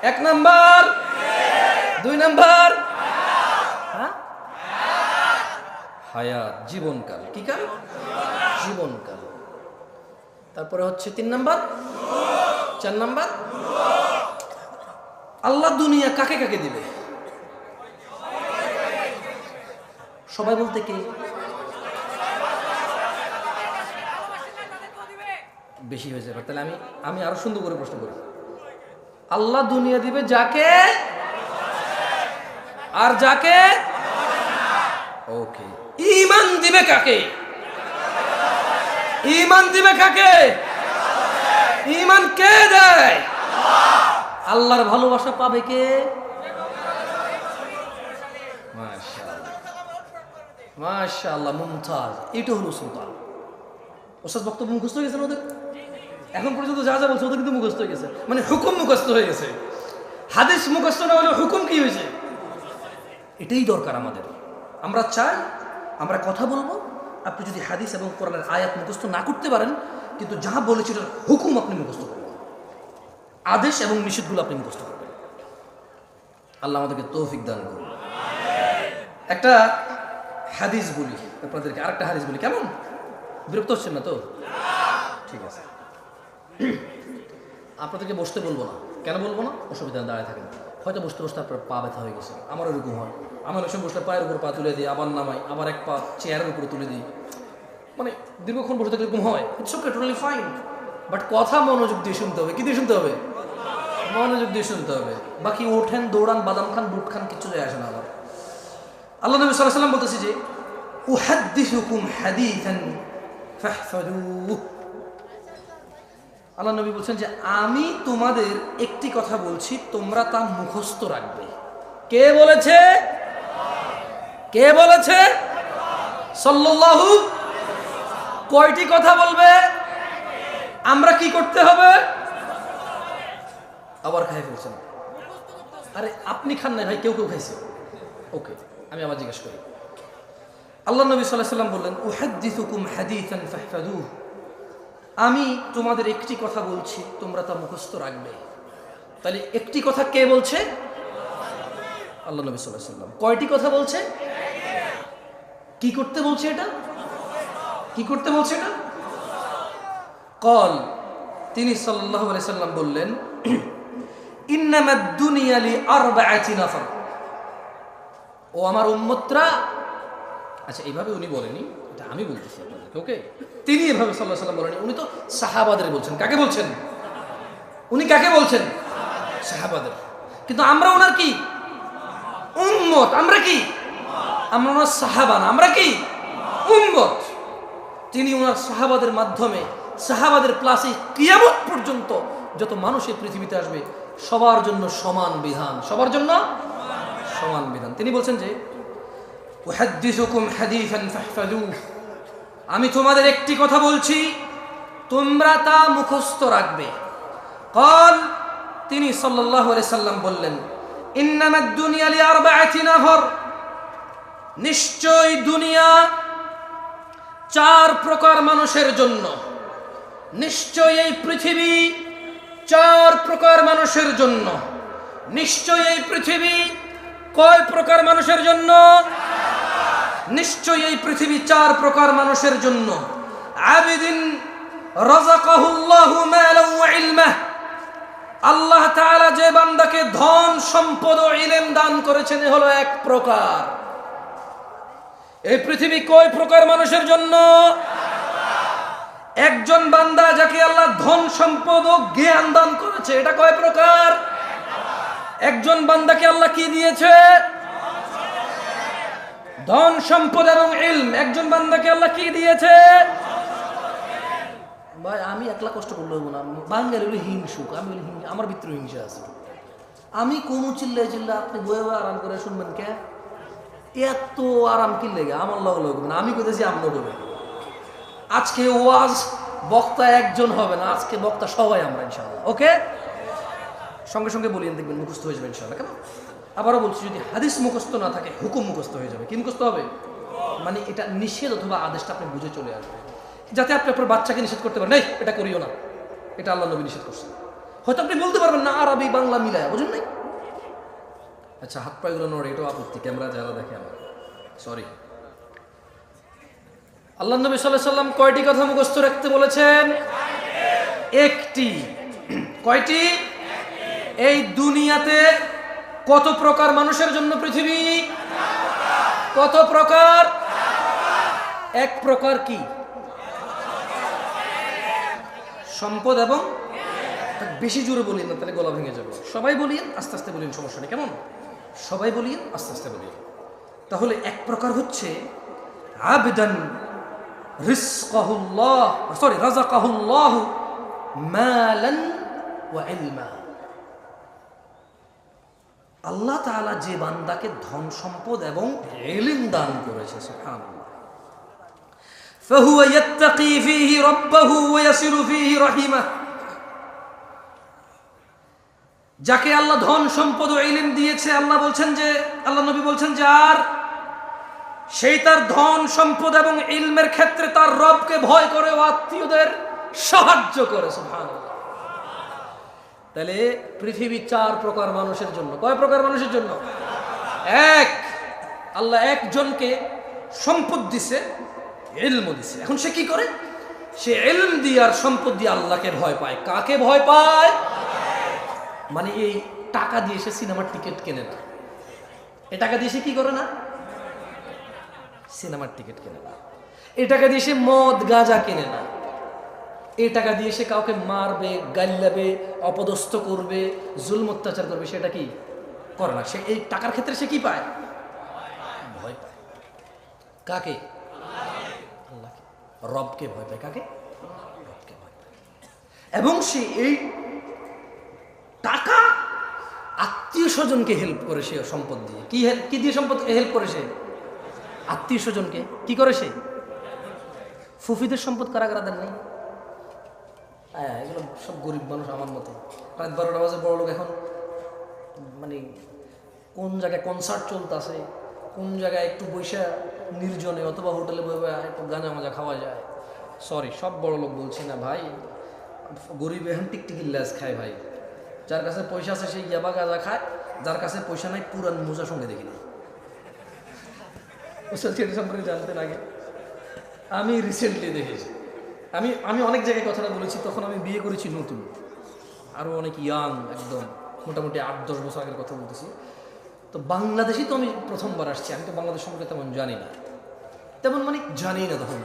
1 নাম্বার, 2 নাম্বার হায়াত, জীবনকাল। কি কাল? জীবনকাল। তারপরে হচ্ছে 3 নাম্বার, 4 নাম্বার আল্লাহ দুনিয়া কাকে কাকে দিবে? সবাই বলতে কি বেশি হয়ে যাবে? তাহলে আমি আরো সুন্দর করে প্রশ্ন করি, আল্লাহ দুনিয়া দিবে যাকে, আর যাকে ওকে, ঈমান দিবে কাকে? ঈমান দিবে কাকে? ঈমান কে দেয়? আল্লাহর ভালোবাসা পাবে কে? মাশাআল্লাহ, মাশাআল্লাহ, মুমতাজ। এটা হলো সুলতান। ওস্তাদ বক্তব্য মুখস্থ হয়ে গেছে ওদের, এখন পর্যন্ত যা যা বলছে ওদের কিন্তু মুখস্থ হয়ে গেছে, মানে হুকুম মুখস্থ হয়ে গেছে। হাদিস মুখস্থ না হলে হুকুম কি হয়েছে? এটাই দরকার আমাদের। আমরা চাই আমরা কথা বলবো, আপনি যদি হাদিস এবং কোরআনের আয়াত মুখস্থ না করতে পারেন, কিন্তু যা বলেছে এটার হুকুম আপনি মুখস্থ করবেন, আদেশ এবং নিষেধগুলো আপনি মুখস্থ করবেন। আল্লাহ আমাদেরকে তৌফিক দান করুন। একটা হাদিস বলি আপনাদেরকে, আরেকটা হাদিস বলি, কেমন? বিরক্ত হচ্ছেন না তো? ঠিক আছে, আপনাদেরকে বসতে বলবো না। কেন বলবো না? অসুবিধা, দাঁড়ায় থাকেন। হয়তো বসতে বসতে আপনার পা ব্যথা হয়ে গেছে, আমার এরকম হয়। আমার ওই সময় বসলে পায়ের উপর পা তুলে দিই, আবার নামাই, আবার এক পা চেয়ারের উপরে তুলে দিই, মানে দীর্ঘক্ষণ বসে থাকলে এরকম হয়। It's okay, totally fine, but কথা মনোযোগ দিয়ে শুনতে হবে। কি দিয়ে শুনতে হবে? মনোযোগ দিয়ে শুনতে হবে। বাকি ওঠেন, দৌড়ান, বাদাম খান, বুট খান, কিচ্ছু যায় আসে না। আবার আল্লাহ নবী সাল্লাল্লাহু আলাইহি ওয়াসাল্লাম বলতেছে যে উহাদ্দিসুকুম হাদিসান ফাহফাযুহু। আল্লাহ নবী বলছেন যে আমি তোমাদের একটি কথা বলছি, তোমরা তা মুখস্থ রাখবে। কে বলেছে? কে বলেছে? সাল্লাল্লাহু। কয়টি কথা বলবে? আমরা কি করতে হবে? আবার খাই ফেলছেন। আরে আপনি খান নাই ভাই, কেউ কেউ খাইছে। ওকে, আমি আবার জিজ্ঞেস করি। আল্লাহ নবী সাল্লাল্লাহু আলাইহি ওয়াসাল্লাম বললেন উহাদ্দিসুকুম হাদিসান ফাহফাযুহু। আমি তোমাদের একটি কথা বলছি, তোমরা তা মুখস্থ রাখবে। তাহলে একটি কথা কে বলছে? আল্লাহ নবী সাল্লাল্লাহু আলাইহি ওয়াসাল্লাম। কয়টি কথা বলছে? কি করতে বলছে এটা? কি করতে বলছে এটা? কল, তিনি সাল্লাল্লাহু আলাইহি ওয়াসাল্লাম বললেন ইন্নামাদ দুনিয়া লিআরবাআতি নাফার। ও আমার উম্মতরা, আচ্ছা এইভাবে উনি বলেনি, এটা আমি বলতেছি আপনাদেরকে, ওকে? তিনি এভাবে সাল্লাল্লাহু আলাইহি ওয়াসাল্লাম বলেনি, উনি তো সাহাবাদের বলছেন। কাকে বলছেন? উনি কাকে বলছেন? সাহাবাদের। কিন্তু আমরা ওনার কি? উম্মত। আমরা কি? আমরা ওনার সাহাবা না, আমরা কি? উম্মত। তিনি ওনার সাহাবাদের মাধ্যমে, সাহাবাদের প্লাসে কিয়ামত পর্যন্ত যত মানুষ এই পৃথিবীতে আসবে সবার জন্য সমান বিধান, সবার জন্য সমান বিধান। তিনি বলছেন যে উহাদ্দিসুকুম হাদিসান ফাহফাযুহু। আমি তোমাদের একটি কথা বলছি, তোমরা তা মুখস্থ রাখবে। قال, তিনি সাল্লাল্লাহু আলাইহি সাল্লাম বললেন ইন্নামাদ দুনিয়া লিআরবাআতি নাফার। নিশ্চয় দুনিয়া চার প্রকার মানুষের জন্য। নিশ্চয় এই পৃথিবী চার প্রকার মানুষের জন্য। নিশ্চয় এই পৃথিবী কয় প্রকার মানুষের জন্য? নিশ্চয় এই পৃথিবী চার প্রকার মানুষের জন্য। আবিদিন রাযাকাহুল্লাহু মালান ওয়া ইলমা। আল্লাহ তাআলা যে বান্দাকে ধন, সম্পদ ও ইলম দান করেছেন এ হলো এক প্রকার। এই পৃথিবী কয় প্রকার মানুষের জন্য? একজন বান্দা যাকে আল্লাহ ধন, সম্পদ ও জ্ঞান দান করেছে, এটা কয় প্রকার? একজন বান্দাকে আল্লাহ কি দিয়েছে? ধন, সম্পদ এবং ইলম। একজন বান্দাকে আল্লাহ কি দিয়েছে? ভাই আমি একলা কষ্ট করলে হবো না, বাঙালি হলে হিংসুক, আমি হলে আমার ভিতরে হিংসা আছে। আমি কোনো চিল্লাই চিল্লা আপনি বয়ে বয়ে আরাম করে শুনবেন কে? এত আরাম কি লেগে আমার লগ লগ না, আমি কোথাছি আমনো বলে। আজকে ওয়াজ বক্তা একজন হবে না, আজকে বক্তা সবাই আমরা ইনশাআল্লাহ, ওকে? সঙ্গে সঙ্গে বলিয়েন, দেখবেন মুখস্থ হয়ে যাবে ইনশাআল্লাহ। কেন? আবারও বলছি, যদি হাদিস মুখস্থ না থাকে হুকুম মুখস্থ হয়ে যাবে। কি মুখস্থ হবে? মানে এটা নিষেধ অথবা আদেশটা আপনি বুঝে চলে আসবে, যাতে আপনি আপনার বাচ্চাকে নিষেধ করতে পারেন, এই এটা করিও না, এটা আল্লাহ নবী নিষেধ করছেন। হয়তো আপনি বলতে পারবেন না আরবি বাংলা মিলায়, বুঝুন নাই? আচ্ছা, হাত পায়েগুলো নড়ে, এটাও আপত্তি, ক্যামেরা যারা দেখে আমার সরি। আল্লাহ নবী সাল্লাল্লাহু আলাইহি ওয়াসাল্লাম কয়টি কথা মুখস্থ রাখতে বলেছেন? একটি। কয়টি? এই দুনিয়াতে কত প্রকার মানুষের জন্য পৃথিবী? কত প্রকার? এক প্রকার কি? সম্পদ এবং, বেশি জোরে বলিয়েন না তাহলে গলা ভেঙে যাবে। সবাই বলিয়েন, আস্তে আস্তে বলিয়েন, সমস্যা নেই, কেমন? সবাই বলিয়েন, আস্তে আস্তে বলিয়েন। তাহলে এক প্রকার হচ্ছে আবদান রিজকাহুল্লাহ, সরি রাযাকাহুল্লাহু মালান ওয়া ইলমা। আল্লাহ তাআলা যে বান্দাকে ধন সম্পদ এবং ইলম দান করেছে, সুবহানাল্লাহ, ফাহুয়া ইয়াত্তাকি ফীহি রাব্বাহু ওয়া ইয়াসিলু ফীহি রাহিমাহ। যাকে আল্লাহ ধন সম্পদ ও ইলম দিয়েছে, আল্লাহ বলছেন যে, আল্লাহ নবী বলছেন যে, আর সেই তার ধন সম্পদ এবং ইলমের ক্ষেত্রে তার রবকে ভয় করে ও আত্মীয়দের সাহায্য করে, সুবহানাল্লাহ। তাহলে পৃথিবী 4 প্রকার মানুষের জন্য। কয় প্রকার মানুষের জন্য? এক, আল্লাহ একজনকে সম্পদ দিছে, ইলম দিছে। এখন সে কি করে? সে ইলম দিয়ে আর সম্পদ দিয়ে আল্লাহকে ভয় পায়। কাকে ভয় পায়? মানে এই টাকা দিয়ে সে সিনেমার টিকিট কেনে না। এই টাকা দিয়ে সে কি করে না? সিনেমার টিকিট কেনে না। এই টাকা দিয়ে সে মদ গাঁজা কেনে না। এই টাকা দিয়ে সে কাউকে মারবে, গাল্লাবে, অপদস্থ করবে, জুলম অত্যাচার করবে, সেটা কি করে না। সে এই টাকার ক্ষেত্রে সে কি পায়? ভয় পায়। কাকে? আল্লাহকে, রবকে ভয় পায়। কাকে? রবকে ভয় পায়। এবং সে এই টাকা আত্মীয় স্বজনকে হেল্প করে, সে সম্পদ দিয়ে। কি দিয়ে সম্পদ হেল্প করে? সে আত্মীয় স্বজনকে কি করে? সে ফুফিদের সম্পদ কারা কারা দেন নেই? হ্যাঁ, এগুলো সব গরিব মানুষ আমার মতো। রাত 12টা বাজে বড় লোক। এখন মানে কোন জায়গায় কনসার্ট চলতেছে, কোন জায়গায় একটু বৈশা নির্জনে অথবা হোটেলে বসে একটু গাঁজা মাজা খাওয়া যায়। সরি, সব বড় লোক বলছি না ভাই, গরিব এখন টিকটিকির ল্যাজ খায় ভাই। যার কাছে পয়সা আছে সেই ইয়াবা গাঁজা খায়, যার কাছে পয়সা নাই পুরান মোজা সঙ্গে দেখি না। সেটা সম্পর্কে জানতেন আগে? আমি রিসেন্টলি দেখেছি। আমি অনেক জায়গায় কথাটা বলেছি, তখন আমি বিয়ে করেছি নতুন, আরও অনেক ইয়াং, একদম মোটামুটি 8-10 বছর আগের কথা বলতেছি। তো বাংলাদেশি তো আমি প্রথমবার আসছি, আমি তো বাংলাদেশ সম্পর্কে তেমন জানি না, তেমন মানে জানি না। তখন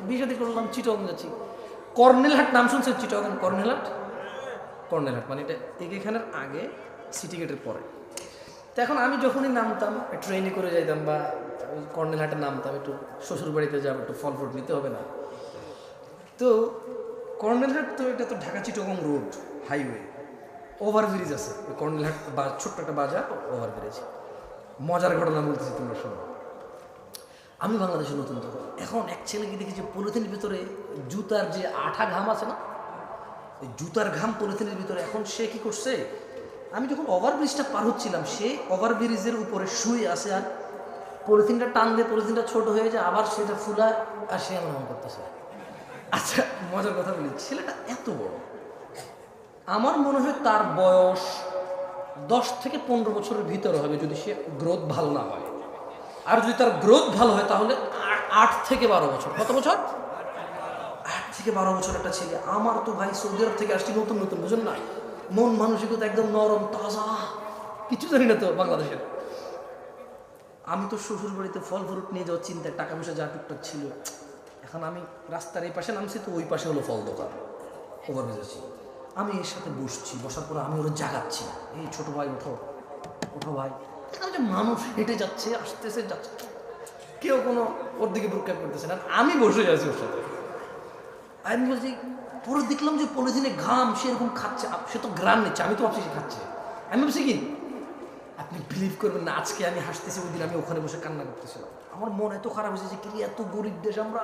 বিয়ে শাদী করলাম, চিটগাং যাচ্ছি। কর্নেলহাট নাম শুনছেন? চিটগাং কর্নেলহাট। কর্নেলহাট মানে এটা এখানের আগে, সিটি গেটের পরে। তো এখন আমি যখনই নামতাম, ট্রেনে করে যাইতাম বা কর্নেলহাটে নামতাম, একটু শ্বশুর বাড়িতে যাবো, একটু ফল ফ্রুট নিতে হবে না। তো কর্নেলহাট তো এটা তো Dhaka Chittagong road highway, overbridge আছে কর্নেলহাট, ছোট্ট একটা বাজার, ওভারব্রিজ। মজার ঘটনা বলতেছি, তোমরা শোনো। আমি বাংলাদেশে নতুন তখন, এখন এক ছেলেকে দেখি যে পলিথিনের ভিতরে জুতার যে আঠা ঘাম আছে না, এই জুতার ঘাম পলিথিনের ভিতরে। এখন সে কি করছে, আমি যখন ওভারব্রিজটা পার হচ্ছিলাম, সে ওভারব্রিজের উপরে শুয়ে আছে, আর পলিথিনটা টান দিয়ে পলিথিনটা ছোট হয়ে যায়, আবার সেটা ফুলা, আর সে এমন করতেছে। আচ্ছা, মজার কথা বলি, ছেলেটা এত বড়, আমার মনে হয় তার বয়স 10 থেকে 15 বছরের ভিতরে হবে, যদি সে গ্রোথ ভালো না হয়। আর যদি তার গ্রোথ ভালো হয় তাহলে 8 থেকে 12 বছর। কত বছর? 8 থেকে 12 বছর একটা ছেলে। আমার তো ভাই সৌদি আরব থেকে আসছি নতুন নতুন, বুঝুন না, মন মানসিকতা একদম নরম তাজা, কিছু জানি না তো বাংলাদেশের। আমি তো শ্বশুর বাড়িতে ফল ফ্রুট নিয়ে যাওয়ার চিন্তায়, টাকা পয়সা যা টুকটাক ছিল। এখন আমি রাস্তার এই পাশে নামছি, তো ওই পাশে হলো ফল দোকান, ওভারব্রিজ আছি। আমি এর সাথে বসছি, বসার পরে আমি ওরা জাগাচ্ছি, এই ছোট ভাই ওঠো, ওঠো ভাই। যে মানুষ হেঁটে যাচ্ছে, আসতেছে, যাচ্ছে, কেউ কোনো ওর দিকে ভ্রুক্ষেপ করতেছে না, আমি বসে আছি ওর সাথে। আমি বলছি, পরে দেখলাম যে পলিথিনে ঘাম, সে এরকম খাচ্ছে, সে তো গ্রাম নিচ্ছে, আমি তো ভাবছি সে খাচ্ছে। আমি ভাবছি কি, আপনি বিলিভ করবেন না, আজকে আমি হাসতেছি, ওই দিন আমি ওখানে বসে কান্না করতেছিলাম। আমার মন এত খারাপ হয়েছে যে, কি এত গরিব দেশ আমরা,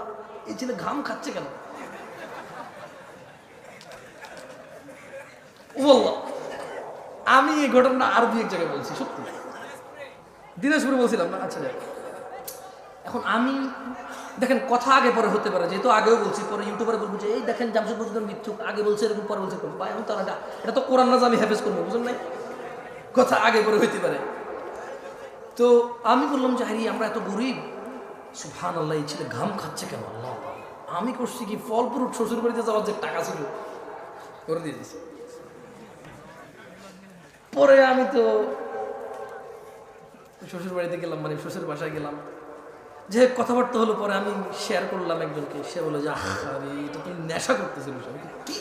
এই ছেলে ঘাম খাচ্ছে কেন? বললাম আমি এই ঘটনা আর 2-1 জায়গায় বলছি, সত্যি দিনাজপুরে বলছিলাম না। আচ্ছা, এখন আমি দেখেন, কথা আগে পরে হতে পারে, যেহেতু আগেও বলছি, পরে ইউটিউবারে বলবো যে এই দেখেন জামশেদ মজুমদার মিথ্যুক, আগে বলছে এরকম, পরে বলছে ভাই আমি তো এটা তো কোরআন না, আমি হেফেজ করবো, বুঝলেন নাই? কথা আগে পরে হইতে পারে। তো আমি বললাম যে হারি, আমরা এত গরিব, সুবহানাল্লাহ, এই ছেলে ঘাম খাচ্ছে কেন? আল্লাহ, আমি করছি কি, ফল ফ্রুট শ্বশুর বাড়িতে যাওয়ার যে টাকা ছিল করে দিয়ে দিছি। পরে আমি তো শ্বশুর বাড়িতে গেলাম, মানে শ্বশুর বাসায় গেলাম, যে কথাবার্তা হলো। পরে আমি শেয়ার করলাম একজনকে, সে বলে যে আরে এটা তুমি নেশা করতেছিল। কি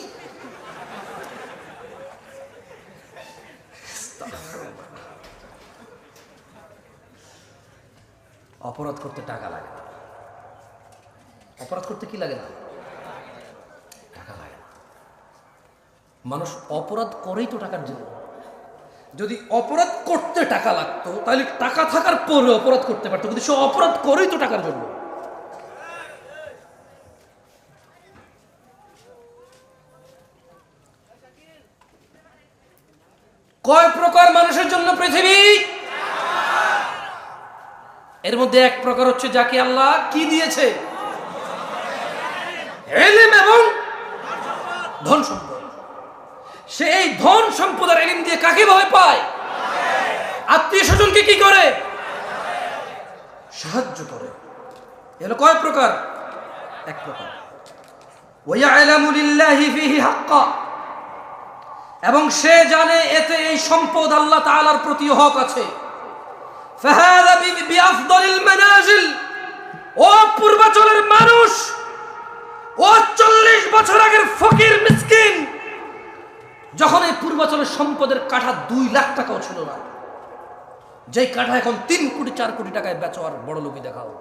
অপরাধ করতে টাকা লাগে না, অপরাধ করতে কি লাগে না? টাকা লাগে না। মানুষ অপরাধ করেই তো টাকার জন্য। যদি অপরাধ করতে টাকা লাগতো তাহলে টাকা থাকার পরে অপরাধ করতে পারতো, কিন্তু সে অপরাধ করেই তো টাকার জন্য। কয় প্রকার মানুষের জন্য পৃথিবী? এর মধ্যে এক প্রকার হচ্ছে যাকে আল্লাহ কি দিয়েছে? ইলম এবং ধন সম্পদ। সে এই ধন সম্পদ আর ইলম দিয়ে কাকে ভয় পায়? আত্মীয় স্বজনকে কি করে? সাহায্য করে। এগুলো কয় প্রকার? এক প্রকার। ওয়ায়ালামু লিল্লাহি ফিহি হাক্কা, এবং সে জানে এতে এই সম্পদ আল্লাহ তাআলার প্রতি হক আছে। ফাহাদা বিআফদালিল মানাজিল, ও পূর্বাচলের মানুষ, ও 40 বছর আগের ফকির মিসকিন, যখন এই পূর্বাচলের সম্পদের কাঠা 2 লাখ টাকাও ছিল না, যেই কাঠা এখন 3 কোটি 4 কোটি টাকায় বেচো আর বড় লোকই দেখাও।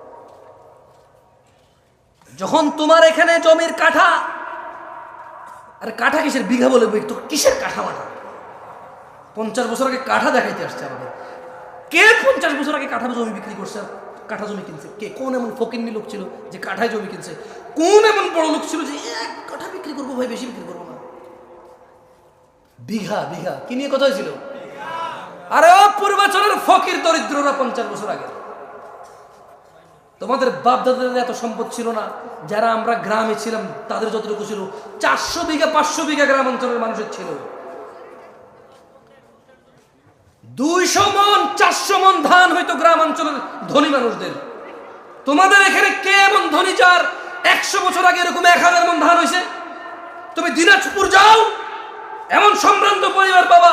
যখন তোমার এখানে জমির কাঠা, আরে কাঠা কিসের, বিঘা বলে তো কিসের কাঠা মাঠা? 50 বছর আগে কাঠা দেখাইতে আসছে আমাদের। কে 50 বছর আগে কাঠা জমি বিক্রি করছে, কাঠা জমি কিনছে? কে? কোন এমন ফকিন্নি লোক ছিল যে কাঠায় জমি কিনছে? কোন এমন বড় লোক ছিল যে এক কাঠা বিক্রি করবো ভাই, বেশি বিক্রি করবো না? বিঘা বিঘা কি নিয়ে কথা হয়েছিল? আরে ও পূর্বাচলের ফকির দরিদ্ররা 50 বছর আগে, তোমাদের বাপ দাদাদের এত সম্পদ ছিল না। যারা আমরা গ্রামে ছিলাম তাদের যতটুকু ছিল, 400 বিঘা 500 বিঘা গ্রাম অঞ্চলের মানুষের ছিল। 200 মন 400 মন ধান হয়তো গ্রাম অঞ্চলের ধনী মানুষদের। তোমাদের এখানে কে এমন ধনী যার 100 বছর আগে এরকম 1000 মন ধান হয়েছে? তুমি দিনাজপুর যাও, এমন সম্ভ্রান্ত পরিবার বাবা,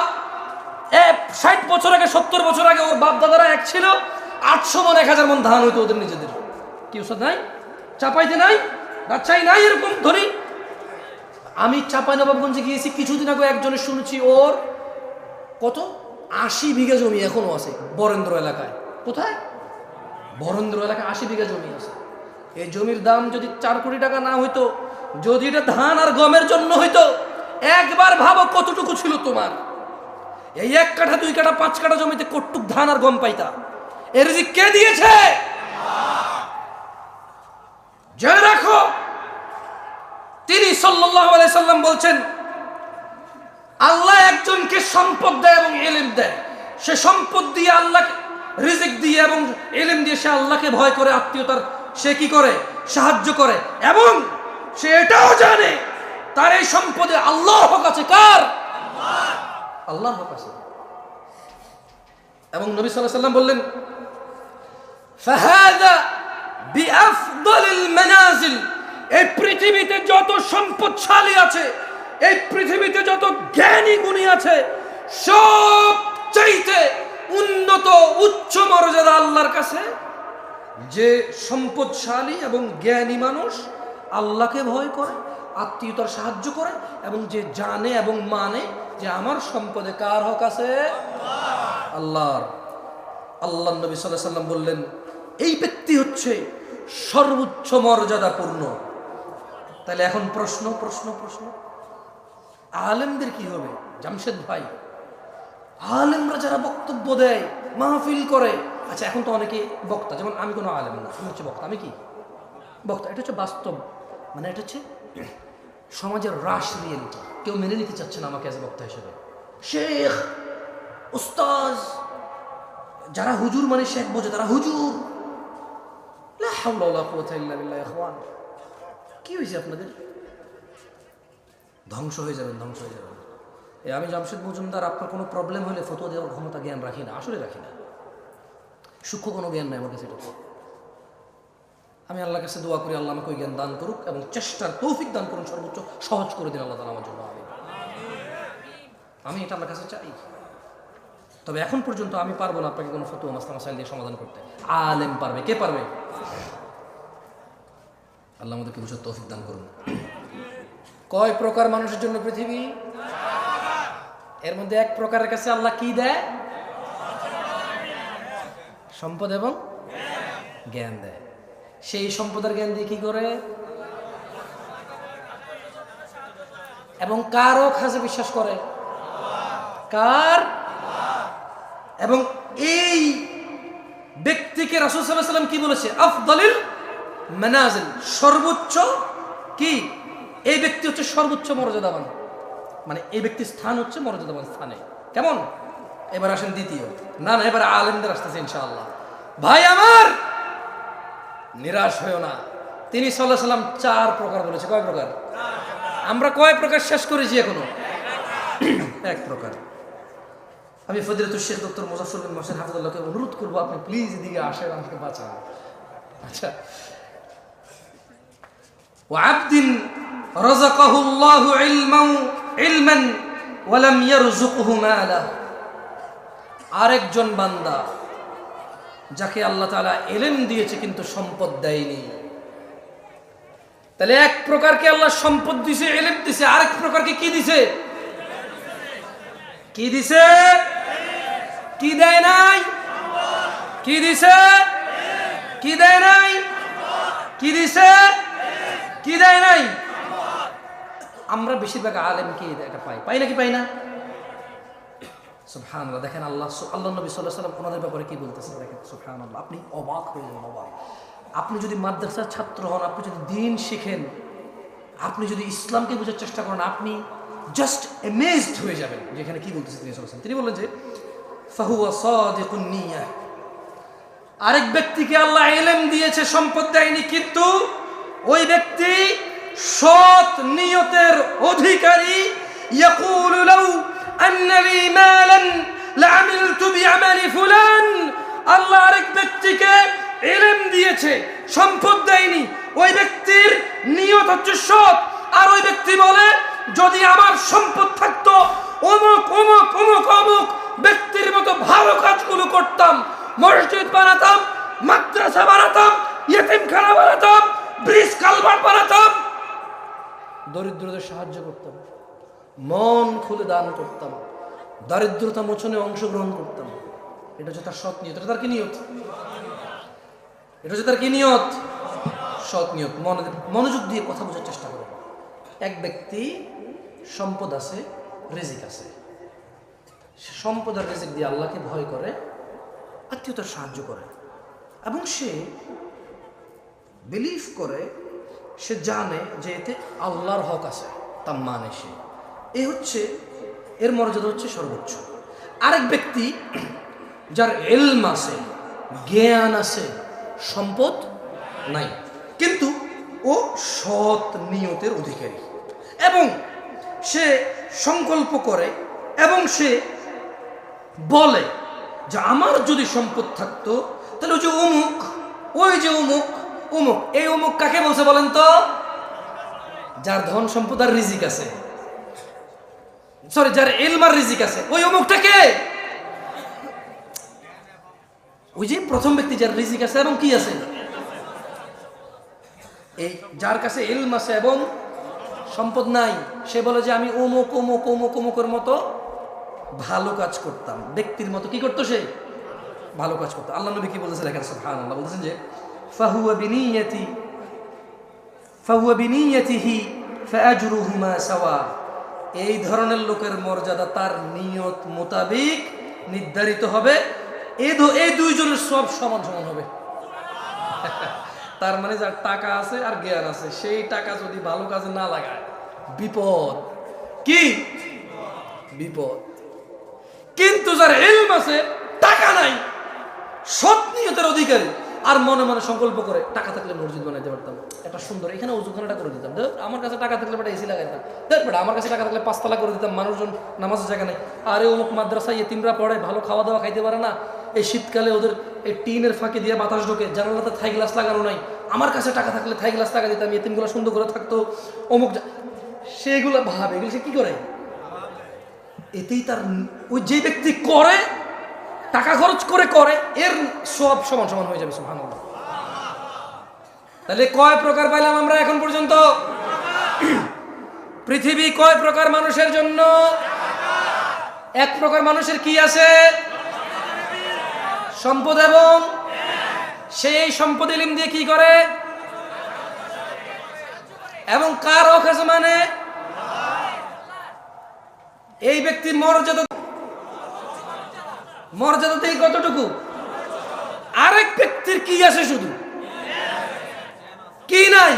60 বছর আগে 70 বছর আগে ওর বাপ দাদারা এক ছিল, 800 মন 1000 মন ধান হইতো ওদের নিজেদের। কি ওষুধ নাই? চাপাইতে নাই, রাজশাহী নাই এরকম ধনী। আমি চাঁপাইনবাবগঞ্জে গিয়েছি কিছুদিন আগে, একজনের শুনেছি ওর কত 80 বিঘা জমি এখনো আছে বরেন্দ্র এলাকায়। কোথায়? বরেন্দ্র এলাকায় 80 বিঘা জমি আছে। এই জমির দাম যদি 4 কোটি টাকা না হইতো, যদি এটা ধান আর গমের জন্য হইতো, একবার ভাবো কতটুকু ছিল তোমার। এই 1 কাঠা 2 কাঠা 5 কাঠা জমিতে কতটুক ধান আর গম পাইতা? এর রিজিক কে দিয়েছে? জেনে রাখো, তিনি সাল্লাল্লাহু আলাইহি সাল্লাম বলছেন, আল্লাহ একজনকে সম্পদ দেয় এবং ইলম দেয়। সে সম্পদ দিয়ে আল্লাহকে রিজিক দিয়ে এবং ইলম দিয়ে সে আল্লাহকে ভয় করে, আত্মীয়তার সে কি করে? সাহায্য করে। এবং সে এটাও জানে তার এই সম্পদে আল্লাহর হক আছে। কার? আল্লাহর হক আছে। এবং নবী সাল্লাল্লাহু আলাইহি সাল্লাম বললেন, ফাহাদা বিআফদালিল মানাজিল, এই পৃথিবীতে যত সম্পদশালী আছে, এই পৃথিবীতে যত জ্ঞানী গুণী আছে, সবচাইতে উন্নত উচ্চ মর্যাদা আল্লাহর কাছে যে সম্পদশালী এবং জ্ঞানী মানুষ আল্লাহকে ভয় করে, আত্মীয়তার সাহায্য করে, এবং যে জানে এবং মানে যে আমার সম্পদে কার হক আছে? আল্লাহর। আল্লাহ নবী সাল্লাল্লাহু আলাইহি সাল্লাম বললেন, এই ব্যক্তি হচ্ছে সর্বোচ্চ মর্যাদাপূর্ণ। তাহলে এখন প্রশ্ন প্রশ্ন প্রশ্ন আলেমদের কি হবে? জামশেদ ভাই, আলেমরা যারা বক্তব্য দেয়, মাহফিল করে, আচ্ছা এখন তো অনেকে বক্তা, যেমন আমি কোনো আলেম না, আমি হচ্ছে বক্তা। আমি কি বক্তা? এটা হচ্ছে বাস্তব, মানে এটা হচ্ছে সমাজের রাশ রিয়েলিটি। কেউ মেনে নিতে চাচ্ছে না আমাকে অ্যাজ বক্তা হিসেবে। শেখ, উস্তাজ, যারা হুজুর মানে শেখ বোঝে, তারা হুজুর। লা হাওলা ওয়ালা কুওয়াতা ইল্লা বিল্লাহ। ইখওয়ান, কি হয়েছে আপনাদের? ধ্বংস হয়ে যাবেন, ধ্বংস হয়ে যাবেন। আমি জামশেদ মজুমদার, আপনার কোনো প্রবলেম হলে ফতোয়া দেওয়ার ক্ষমতা জ্ঞান রাখি না, আসলে রাখি না। সূক্ষ্ম কোনো জ্ঞান নাই আমার কাছে। এটা আমি আল্লাহর কাছে দোয়া করি, আল্লাহ আমাকে ওই জ্ঞান দান করুক এবং চেষ্টার তৌফিক দান করুন, সর্বোচ্চ সহজ করে দিন আল্লাহ তাআলা আমার জন্য। আমি এটা আল্লাহর কাছে চাই। তবে এখন পর্যন্ত আমি পারবো না আপনাকে কোনো ফতোয়া মাসলা মাসাইল দিয়ে সমাধান করতে। আলেম পারবে। কে পারবে? আল্লাহ আমাদেরকে বুঝার তৌফিক দান করুন। কয় প্রকার মানুষের জন্য পৃথিবী? এর মধ্যে এক প্রকারের কাছে আল্লাহ কি দেয়? সম্পদ এবং জ্ঞান দেয়। সেই সম্পদের জ্ঞান দিয়ে কি করে? এবং কারও খাজে বিশ্বাস করে? কার? এবং এই ব্যক্তিকে রাসূল সাল্লাল্লাহু আলাইহি ওয়াসাল্লাম কি বলেছে? আফদালিল মানাজিল, সর্বোচ্চ কি? এই ব্যক্তি হচ্ছে সর্বোচ্চ মর্যাদাবান, মানে এই ব্যক্তির স্থান হচ্ছে মর্যাদাবান স্থানে। কেমন? এবার আসেন দ্বিতীয়। না না, এবার আলেমদের আসতেছে ইনশাআল্লাহ। ভাই আমার, নিরাশ হয়েও না। তিনি সাল্লাল্লাহু আলাইহি ওয়াসাল্লাম 4 প্রকার বলেছে। কয় প্রকার? আমরা কয় প্রকার শেষ করেছি এখনো? 1 প্রকার। আমি ফজিলাতুল শেখ ডক্টর মুজাফফর বিন মোহসিন হাফিজাহুল্লাহকে অনুরোধ করবো, আপনি প্লিজ এদিকে আসেন, আমাকে বাঁচান। আচ্ছা, ওয়া'আবদিন রাযাকাহুল্লাহু ইলমান ওয়া লাম ইয়ারযুকহু মালা, আরেকজন বান্দা যাকে আল্লাহ তাআলা ইলম দিয়েছে কিন্তু সম্পদ দেয়নি। তাহলে 1 প্রকারকে আল্লাহ সম্পদ দিয়েছে, ইলম দিয়েছে, আরেক প্রকারকে কি দিয়েছে? কি দিয়েছে? কি দেয় নাই? কি দিছে? কি দেয় নাই? কি দিছে? কি দেয় নাই? আমরা বেশিরভাগ আলেম কি এটা পাই নাকি পাই না? সুবহানাল্লাহ। দেখেন আল্লাহ নবী সাল্লাল্লাহু আলাইহি ওয়াসাল্লাম ওনাদের ব্যাপারে কি বলতেছেন দেখেন, সুবহানাল্লাহ। আপনি অবাক হয়ে যাবেন, অবাক। আপনি যদি মাদ্রাসার ছাত্র হন, আপনি যদি দ্বীন শিখেন, আপনি যদি ইসলামকে বোঝার চেষ্টা করেন, আপনি জাস্ট অ্যামেজড হয়ে যাবেন যেখানে কি বলতেছেন তিনি সাল্লাল্লাহু আলাইহি ওয়াসাল্লাম। তিনি বললেন যে ফাহুয়া সাদিকুন নিয়াহ, আরেক ব্যক্তিকে আল্লাহ ইলম দিয়েছে, সম্পদ দেয়নি, কিন্তু ওই ব্যক্তি সৎ নিয়তের অধিকারী। ইয়াকুলু লাউ আন্না লি মালান লাআমিলতু বিআমালি ফুলান, আল্লাহ আরেক ব্যক্তিকে ইলম দিয়েছে, সম্পদ দেয়নি, ওই ব্যক্তির নিয়ত হচ্ছে সৎ। আর ওই ব্যক্তি বলে, যদি আমার সম্পদ থাকতো অমুক অমুক অমুক অমুক ব্যক্তির মতো ভালো কাজগুলো করতাম, মসজিদ বানাতাম, মাদ্রাসা বানাতাম, ইয়েতিমখানা বানাতাম, ব্রিজ কালভার্ট বানাতাম, দরিদ্রদের সাহায্য করতাম, মন খুলে দান করতাম, দারিদ্রতা মোচনে অংশগ্রহণ করতাম। এটা হচ্ছে তার সৎ নিয়ত। এটা তার কি নিয়ত? এটা হচ্ছে তার কি নিয়ত? সৎ নিয়ত। মনোযোগ দিয়ে কথা বোঝার চেষ্টা করো। এক ব্যক্তি সম্পদ আছে, রিজিক আছে, সম্পদ আর রিজিক দিয়ে আল্লাহকে ভয় করে, আত্মীয়তার সাহায্য করে, এবং সে বিলিভ করে, সে জানে যে এতে আল্লাহর হক আছে, তা মানে সে, এই হচ্ছে এর মর্যাদা হচ্ছে সর্বোচ্চ। আরেক ব্যক্তি যার ইলম আছে, জ্ঞান আছে, সম্পদ নাই, কিন্তু ও সৎ নিয়তের অধিকারী, এবং সে সংকল্প করে এবং সে বলে যে আমার যদি সম্পদ থাকতো তাহলে ওই যে অমুক, ওই যে অমুক অমুক, এই অমুক কাকে বলছে বলেন তো? যার ধন সম্পদ আর রিজিক আছে, সরি, যার ইলম আর রিজিক আছে, ওই অমুকটাকে, ওই যে প্রথম ব্যক্তি যার রিজিক আছে এবং কি আছে, এই যার কাছে ইলম আছে এবং সম্পদ নাই, সে বলে যে আমি অমুক অমুক অমুক অমুকের মতো ভালো কাজ করতাম। ব্যক্তির মতো কি করতো? সে ভালো কাজ করতো। আল্লাহ নবী কি বলতেছে দেখেন, সুবহানাল্লাহ, বলতেছেন যে ফাহুয়া বিনিয়াতিহি ফাআজরুহুমা সাওয়া, এই ধরনের লোকের মর্যাদা তার নিয়ত মোতাবেক নির্ধারিত হবে, এই দুইজনের সব সমান সমান হবে। তার মানে যার টাকা আছে আর জ্ঞান আছে, সেই টাকা যদি ভালো কাজে না লাগায়, বিপদ। কি বিপদ? কিন্তু যার ইলম আছে, টাকা নাই, সৎ নিয়তের অধিকারী, আর মনে মনে সংকল্প করে, টাকা থাকলে মসজিদ বানাইতে পারতাম, একটা সুন্দর এখানে ওযুখানাটা করে দিতাম, আমার কাছে টাকা থাকলে বেটা এসি লাগাইতাম, আমার কাছে টাকা থাকলে 5 তলা করে দিতাম, মানুষজন নামাজের জায়গা নেই, আরে অমুক মাদ্রাসায় ইতিমরা পড়ে, ভালো খাওয়া দাওয়া খাইতে পারে না, এই শীতকালে ওদের এই টিনের ফাঁকে দিয়ে বাতাস ঢোকে, জানালাতে থাই গ্লাস লাগানো নাই, আমার কাছে টাকা থাকলে থাই গ্লাস লাগা দিতাম, ইতিমগুলো সুন্দর করে থাকতো, অমুক, সেগুলো ভাবে, এগুলো সে কি করে? এতেই তার, ওই যে ব্যক্তি করে, টাকা খরচ করে, এর সব সমান সমান হয়ে যাবে। সুবহানাল্লাহ। তাহলে কয় প্রকার পাইলাম আমরা এখন পর্যন্ত? পৃথিবী কয় প্রকার মানুষের জন্য? 1 প্রকার মানুষের কি আছে? সম্পদ, এবং সেই সম্পদ ইলম দিয়ে কি করে? এবং কার হক আছে মানে? এই ব্যক্তির মর্যাদা মর্যাদাতেই কতটুকু, আরেক ব্যক্তির কি আছে, শুধু কি নাই,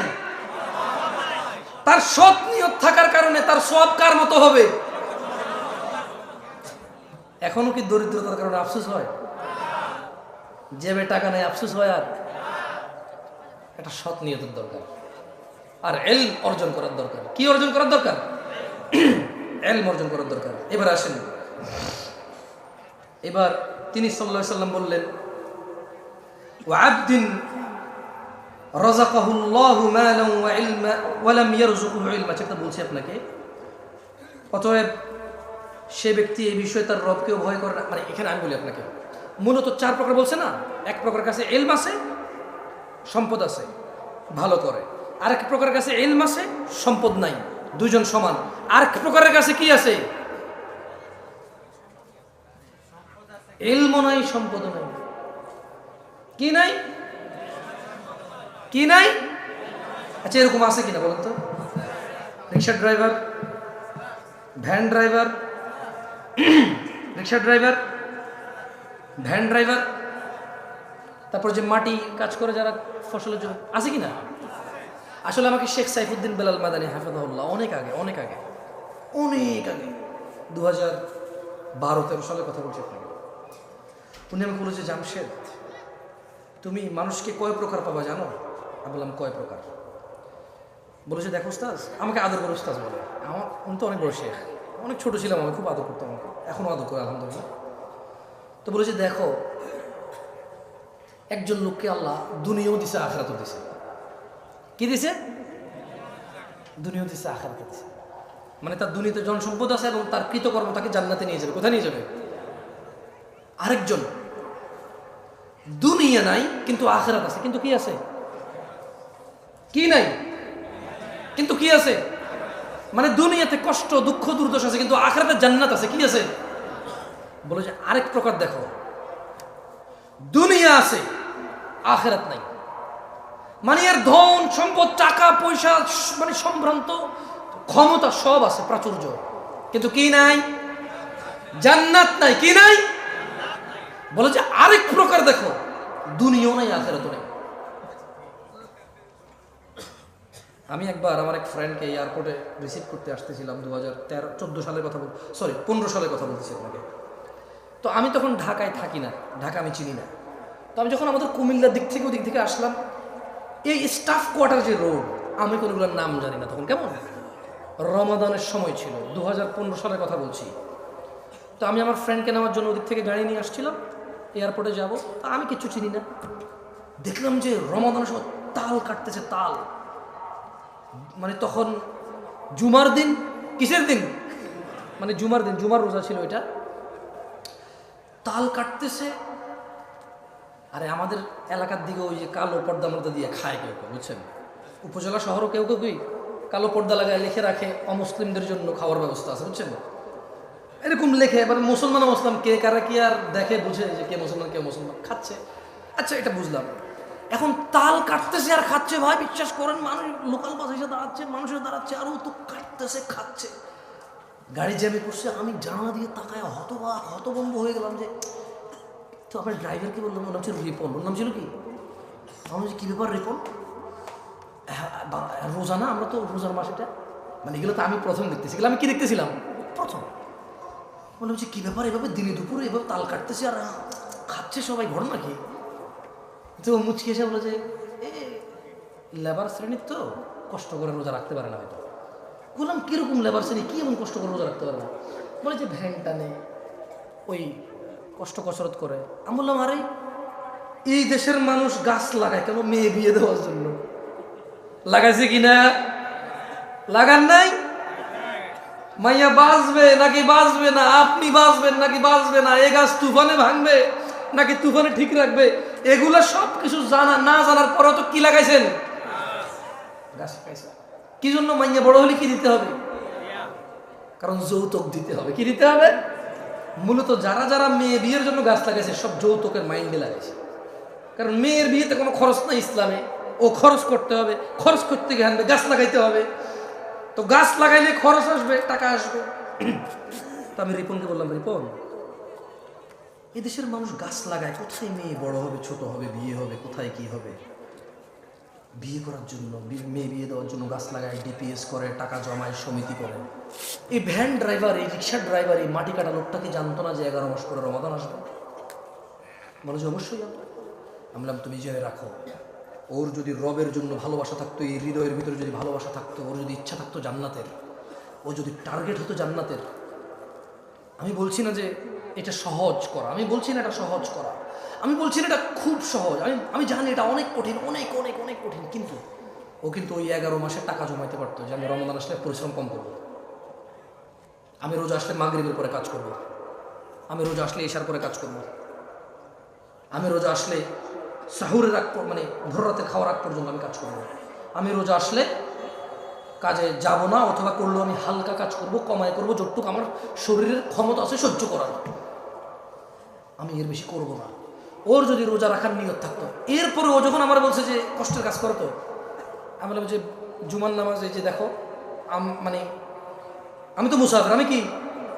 তার সৎ নিয়ত থাকার কারণে তার সব কার মতো হবে। এখনো কি দরিদ্রতার কারণে আফসোস হয়? জেবে টাকা নেই আফসোস হয়? আর এটা সৎ নিয়তের দরকার, আর ইলম অর্জন করার দরকার। কি অর্জন করার দরকার? ইলম অর্জন করার দরকার। এবার আসেন, এবার তিনি সাল্লাল্লাহু আলাইহি সাল্লাম বললেন, ওয়া আবদিন রাযাকাহুল্লাহু মালান ওয়া ইলমা ওয়া লাম ইয়ারযুকহু ইলমা। সেটা বলছি আপনাকে। অতএব সে ব্যক্তি এই বিষয়ে তার রবকেও ভয় করে না। মানে এখানে আমি বলি আপনাকে, মূলত 4 প্রকার বলছে না। এক প্রকার কাছে ইলম আছে, সম্পদ আছে, ভালো করে। আরেক প্রকারের কাছে ইলম আছে, সম্পদ নাই, দুইজন সমান। আরেক প্রকারের কাছে কি আছে? ইলমও নাই, সম্পদও নাই। কি নাই? কি নাই? আচ্ছা, এরকম আছে কিনা বলেন তো? রিক্সা ড্রাইভার, ভ্যান ড্রাইভার, রিক্সা ড্রাইভার, ভ্যান ড্রাইভার, তারপর যে মাটি কাজ করে যারা ফসলের জন্য, আছে কিনা? আসলে আমাকে শেখ সাইফুদ্দিন বেলাল মাদানী হাফিজাহুল্লাহ অনেক আগে 2012-13 সালের কথা বলছি আপনাকে। উনি আমাকে বলেছে, জামশেদ তুমি মানুষকে কয় প্রকার পাবা জানো? আমি বললাম, কয় প্রকার? বলেছে, দেখো উস্তাজ, আমাকে আদর করে উস্তাজ বলে। উনি তো অনেক বড় শেখ, অনেক ছোট ছিলাম, আমি খুব আদর করতাম, আমাকে এখনও আদর করে আলহামদুলিল্লাহ। তো বলেছে, দেখো একজন লোককে আল্লাহ দুনিয়াও দিছে, আখিরাতও দিছে। কি দিছে? দুনিয়াও দিছে, আখিরাতও দিছে। মানে তার দুনিয়াতে জনসম্পদ আছে এবং তার কৃতকর্ম তাকে জান্নাতে নিয়ে যাবে। কোথায় নিয়ে যাবে? আরেকজন দুনিয়া নাই কিন্তু আখিরাত আছে, কিন্তু কি আছে? কি নাই কিন্তু কি আছে? মানে দুনিয়াতে কষ্ট, দুঃখ, দুর্দশা আছে, কিন্তু আখিরাতে জান্নাত আছে। কি আছে? বলে যে আরেক প্রকার দেখো, দুনিয়া আছে, আখিরাত নাই। মানে এর ধন সম্পদ, টাকা পয়সা, মানে সম্ভ্রান্ত ক্ষমতা সব আছে, প্রাচুর্য, কিন্তু কি নাই? জান্নাত নাই। কি নাই? বলে যে আরেক প্রকার দেখো, দুনিয়াও নাই, আখিরাতও নাই। আমি একবার আমার এক ফ্রেন্ডকে এয়ারপোর্টে রিসিভ করতে আসতেছিলাম, 2014 সালের কথা 15 সালের কথা বলতেছি আপনাকে। তো আমি তখন ঢাকায় থাকি না, ঢাকা আমি চিনি না। তো আমি যখন আমাদের কুমিল্লার দিক থেকে ওদিক থেকে আসলাম, এই স্টাফ কোয়ার্টার যে রোড, আমি কোনোগুলোর নাম জানি না তখন। কেমন রমাদানের সময় ছিল, 2015 সালের কথা বলছি। তো আমি আমার ফ্রেন্ডকে নেওয়ার জন্য ওদিক থেকে গাড়ি নিয়ে আসছিলাম, এয়ারপোর্টে যাব। তা আমি কিছু চিনি না, দেখলাম যে রমাদানের সময় তাল কাটতেছে, তাল। মানে তখন জুমার দিন, কিসের দিন? মানে জুমার দিন, জুমার রোজা ছিল এটা। তাল কাটতেছে। আরে আমাদের এলাকার দিকে ওই যে কালো পর্দা মর্দা দিয়ে খায় কেউ কেউ, বুঝছেন? উপজেলা শহরও কেউ কেউ কালো পর্দা লাগায় লিখে রাখে অমুসলিমদের জন্য খাওয়ার ব্যবস্থা আছে, বুঝছেন? এরকম লেখে। এবার মুসলমান মুসলিম কে কারা কি আর দেখে বুঝে যে কে মুসলমান কে মুসলমান, খাচ্ছে। আচ্ছা, এটা বুঝলাম। এখন তাল কাটতেছে আর খাচ্ছে, ভাই বিশ্বাস করেন, মানুষ লোকাল বাস এসে দাঁড়াচ্ছে, মানুষের দাঁড়াচ্ছে, আর ও তো কাটতেছে, খাচ্ছে। গাড়ি জ্যামে করছে, আমি জানালা দিয়ে তাকায় হতভম্ব হয়ে গেলাম। যে তো আমার ড্রাইভারকে বললাম, ওর নাম ছিল রিপন। ওর নাম ছিল কি? আমার বলছি, কী ব্যাপার রিপন? রোজা না, আমরা তো রোজার মাস এটা। মানে এগুলো তো আমি প্রথম দেখতেছি। এগুলো আমি কি দেখতেছিলাম? প্রথম। বললাম যে, কী ব্যাপার, এভাবে দিনে দুপুরে এভাবে তাল কাটতেছে আর খাচ্ছে সবাই, ঘটনা কি? তো মুচকি এসে বলে যে, লেবার শ্রেণীর তো কষ্ট করে রোজা রাখতে পারে না হয়তো। বললাম, কীরকম লেবার শ্রেণী, কী এমন কষ্ট করে রোজা রাখতে পারে না? বলে যে ভ্যান টানে, ওই কষ্ট কসরত করে। আমি বললাম, আরে এই দেশের মানুষ গাছ লাগায় কেন? মেয়ে বিয়ে দেওয়ার জন্য। লাগাইছে কিনা? লাগান নাই? মাইয়া বাঁচবে নাকি বাঁচবে না, আপনি বাঁচবেন নাকি বাঁচবে না, এ গাছ তুফানে ভাঙবে নাকি তুফানে ঠিক রাখবে, এগুলা সব কিছু জানা না জানার পরেও তো কি লাগাইছেন? গাছ লাগাইছেন। কি জন্য? মাইয়া বড় হলে কি দিতে হবে? কারণ যৌতুক দিতে হবে। কি দিতে হবে? মূলত যারা যারা মেয়ে বিয়ের জন্য গাছ লাগাইছে, সব যৌতুকের মাইন্ডে লাগাইছে। কারণ মেয়ের বিয়েতে কোনো খরচ নাই ইসলামে, ও খরচ করতে হবে, খরচ করতে গিয়ে গাছ লাগাইতে হবে। তো গাছ লাগাইলে খরচ আসবে, টাকা আসবে। তো আমি রিপনকে বললাম, রিপন, এদেশের মানুষ গাছ লাগায়, কোথায় মেয়ে বড় হবে, ছোট হবে, বিয়ে হবে, কোথায় কি হবে, বিয়ে করার জন্য, মেয়ে বিয়ে দেওয়ার জন্য গাছ লাগায়, ডিপিএস করে, টাকা জমায়, সমিতি করে। এই ভ্যান ড্রাইভার, এই রিক্সার ড্রাইভার, এই মাটি কাটা লোকটা কি জানতো না যে 11 মাস পরে রমাদান আসবে? বলে যে অবশ্যই জানতো। আমি বললাম, তুমি জেনে রাখো, ওর যদি রবের জন্য ভালোবাসা থাকতো, এই হৃদয়ের ভিতরে যদি ভালোবাসা থাকতো, ওর যদি ইচ্ছা থাকতো জান্নাতের, ও যদি টার্গেট হতো জান্নাতের, আমি বলছি না যে এটা সহজ করা, আমি বলছি না এটা সহজ করা, আমি বলছি না এটা খুব সহজ, আমি জানি এটা অনেক কঠিন, অনেক অনেক অনেক কঠিন, কিন্তু ও কিন্তু ওই 11 মাসে টাকা জমাইতে পারতো যে আমি রমজান আসলে পরিশ্রম কম করবো, আমি রোজা আসলে মাগরিবের পরে কাজ করব, আমি রোজা আসলে ইশার পরে কাজ করব, আমি রোজা আসলে সাহুরের আগ মানে ভোর রাতে খাওয়ার আগ পর্যন্ত আমি কাজ করব, আমি রোজা আসলে কাজে যাব না, অথবা করলেও আমি হালকা কাজ করব, কমায় করব, যতটুকু আমার শরীরের ক্ষমতা আছে সহ্য করার, আমি এর বেশি করব না। ওর যদি রোজা রাখার নিয়ত থাকতো, এরপরে ও যখন আমার বলছে যে কষ্টের কাজ করতো, আমি বললাম যে জুমার নামাজ, এই যে দেখো মানে আমি তো মুসাফির, আমি কি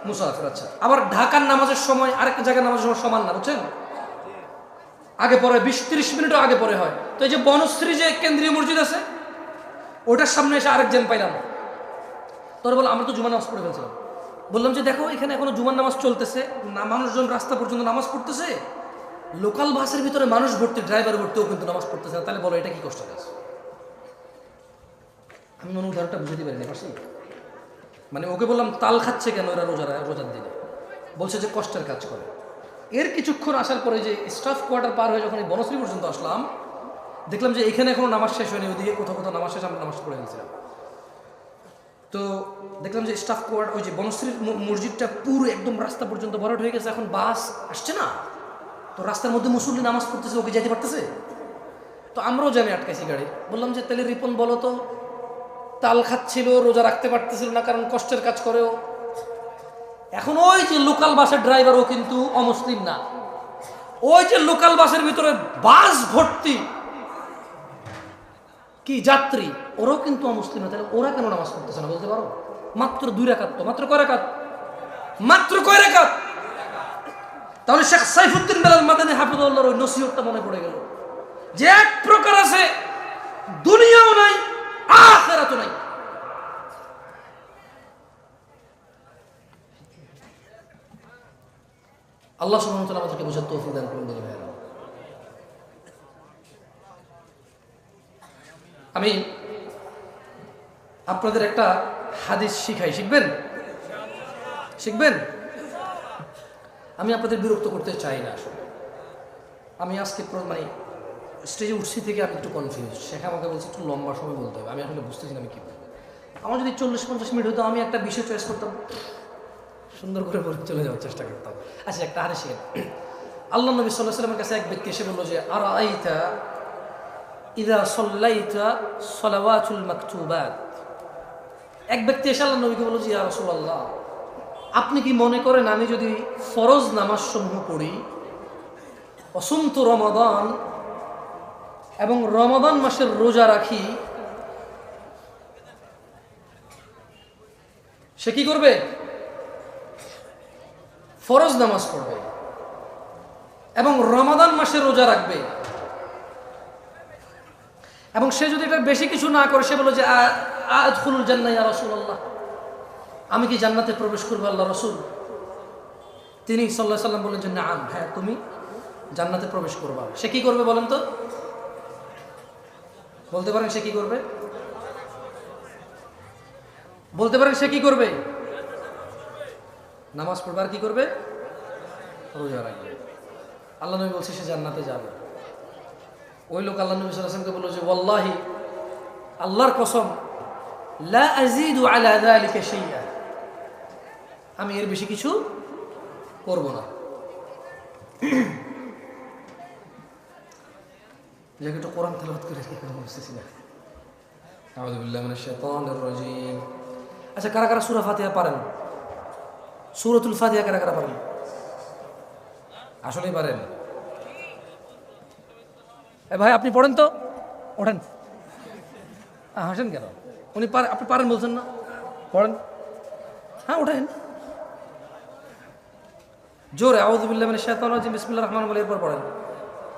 মুসাফির, আচ্ছা, আবার ঢাকার নামাজের সময় আরেক জায়গায় নামাজের সময় সমান না, বুঝছেন, আগে পরে 20-30 মিনিটও আগে পরে হয়। তো এই যে বনশ্রী যে কেন্দ্রীয় মসজিদ আছে, ওটার সামনে এসে আরেকজন পাইলাম, তোর বল আমরা তো জুমার নামাজ পড়ে ফেলছিলাম, বললাম যে দেখো এখানে এখনো জুমার নামাজ চলতেছে না, মানুষজন রাস্তা পর্যন্ত নামাজ পড়তেছে, লোকাল বাসের ভিতরে মানুষ ভর্তি, ড্রাইভার ভর্তিও কিন্তু নামাজ পড়তেছে না, তাহলে বলো এটা কি কষ্টের কাজ? আমি মনে উদাহরণটা বুঝতে পারিনি পাশে, মানে ওকে বললাম তাল খাচ্ছে কেন এরা রোজার দিনে, বলছে যে কষ্টের কাজ করে। এর কিছুক্ষণ আসার পরে যে স্টাফ কোয়ার্টার পার হয়ে যখন এই বনশ্রী পর্যন্ত আসলাম, দেখলাম যে এখানে এখনো নামাজ শেষ হয়নি, ওইদিকে কোথাও কোথাও নামাজ শেষ, আমরা নামাজ পড়ে গেছিলাম। তো দেখলাম যে স্টাফ কোয়ার্টার, ওই যে বনশ্রীর মসজিদটা পুরো একদম রাস্তা পর্যন্ত ভরাট হয়ে গেছে, এখন বাস আসছে না, তো রাস্তার মধ্যে মুসল্লি নামাজ পড়তেছে, ওকে যেতে পারতেছে, তো আমরাও জানি আটকাইছি গাড়ি। বললাম যে তাহলে রিপন বলো তো, তাল খাচ্ছিল, রোজা রাখতে পারতেছিল না কারণ কষ্টের কাজ করেও। এখন ওই যে লোকাল বাসের ড্রাইভার, ও কিন্তু অমুসলিম না, ওই যে লোকাল বাসের ভিতরে বাস ভর্তি কি যাত্রী, ওরাও কিন্তু অমুসলিম না, তাহলে ওরা কেন নামাজ পড়তেছে না বলতে পারো? মাত্র 2 রাকাত, তো মাত্র কয় রাকাত? মাত্র কয় রাকাত? তাহলে শেখ সাইফুদ্দিন বেলাল মাদানী হাফিজাহুল্লাহর ওই নসিহতটা মনে পড়ে গেল যে এক প্রকার আছে দুনিয়াও নাই আখিরাতও নাই। আল্লাহ সুবহানাহু ওয়া তাআলা আমাদেরকে বোঝার তৌফিক দান করুন। ভাইরা, আমি আপনাদের একটা হাদিস শিখাই, শিখবেন? শিখবেন? আমি আপনাদের বিরক্ত করতে চাই না, আসলে আমি আজকে মানে স্টেজে উঠছি থেকে আমি একটু কনফিউজ, শেখা আমাকে বলছে একটু লম্বা সময় বলতে হবে, আমি আসলে বুঝতেছি না আমি কী বলবো। আমার যদি 40-50 মিনিট হতো, আমি একটা বিষয় চয়েস করতাম, সুন্দর করে বলে চলে যাওয়ার চেষ্টা করতাম। আচ্ছা, একটা হাদিস শিখেন। আল্লাহ নবী সাল্লাল্লাহু আলাইহি ওয়াসাল্লামের কাছে এক ব্যক্তি এসে বলল যে আরাআইতা ইযা সাল্লাইতা সালাওয়াতুল মাকতুবাত। এক ব্যক্তি এসে আল্লাহ নবীকে বলল যে ইয়া রাসূলুল্লাহ, আপনি কি মনে করেন আমি যদি ফরজ নামাজ সমূহ পড়ি, অসুমতু রমাদান, এবং রমাদান মাসের রোজা রাখি, সে কি করবে? ফরজ নামাজ পড়বে এবং রমাদান মাসে রোজা রাখবে, এবং সে যদি এটা বেশি কিছু না করে, সে বলে যে আদখুলুল জান্নাহ ইয়া রাসূলুল্লাহ, আমি কি জান্নাতে প্রবেশ করবো আল্লাহ রাসূল? তিনি সাল্লাল্লাহু আলাইহি ওয়াসাল্লাম বললেন যে নাম, হ্যাঁ তুমি জান্নাতে প্রবেশ করবা। সে কি করবে বলেন তো? বলতে পারেন সে কি করবে? বলতে পারেন সে কি করবে? নামাজ পড়বে আর কি করবে? রোজা রাখবে। আল্লাহ নবী বলছে সে জান্নাতে যাবে। ওই লোক আল্লাহ নবী সাল্লাল্লাহু আলাইহি ওয়াসাল্লামকে বলল যে ওয়াল্লাহি, আল্লাহর কসম, লা আযীদু আলা যালিকা শাইআ, আমি এর বেশি কিছু করব না। যে একটু কোরআন তেলাওয়াত করে কি করে বুঝতেছি না। আউযু বিল্লাহি মিনাশ শাইতানির রাজীম। আচ্ছা, কারা কারা সূরা ফাতিহা পারেন? সূরাতুল ফাতিহা কারা কারা পারেন? আসলেই পারেন? ভাই আপনি পড়েন তো, ওঠেন। হাসেন কেন? উনি আপনি পারেন বলছেন না, পড়েন। হ্যাঁ ওঠেন, জোরে আউযু বিল্লাহি মিনাশ শাইতানির রাজিম বিসমিল্লাহির রহমানির রহিম বলে এরপর পড়েন।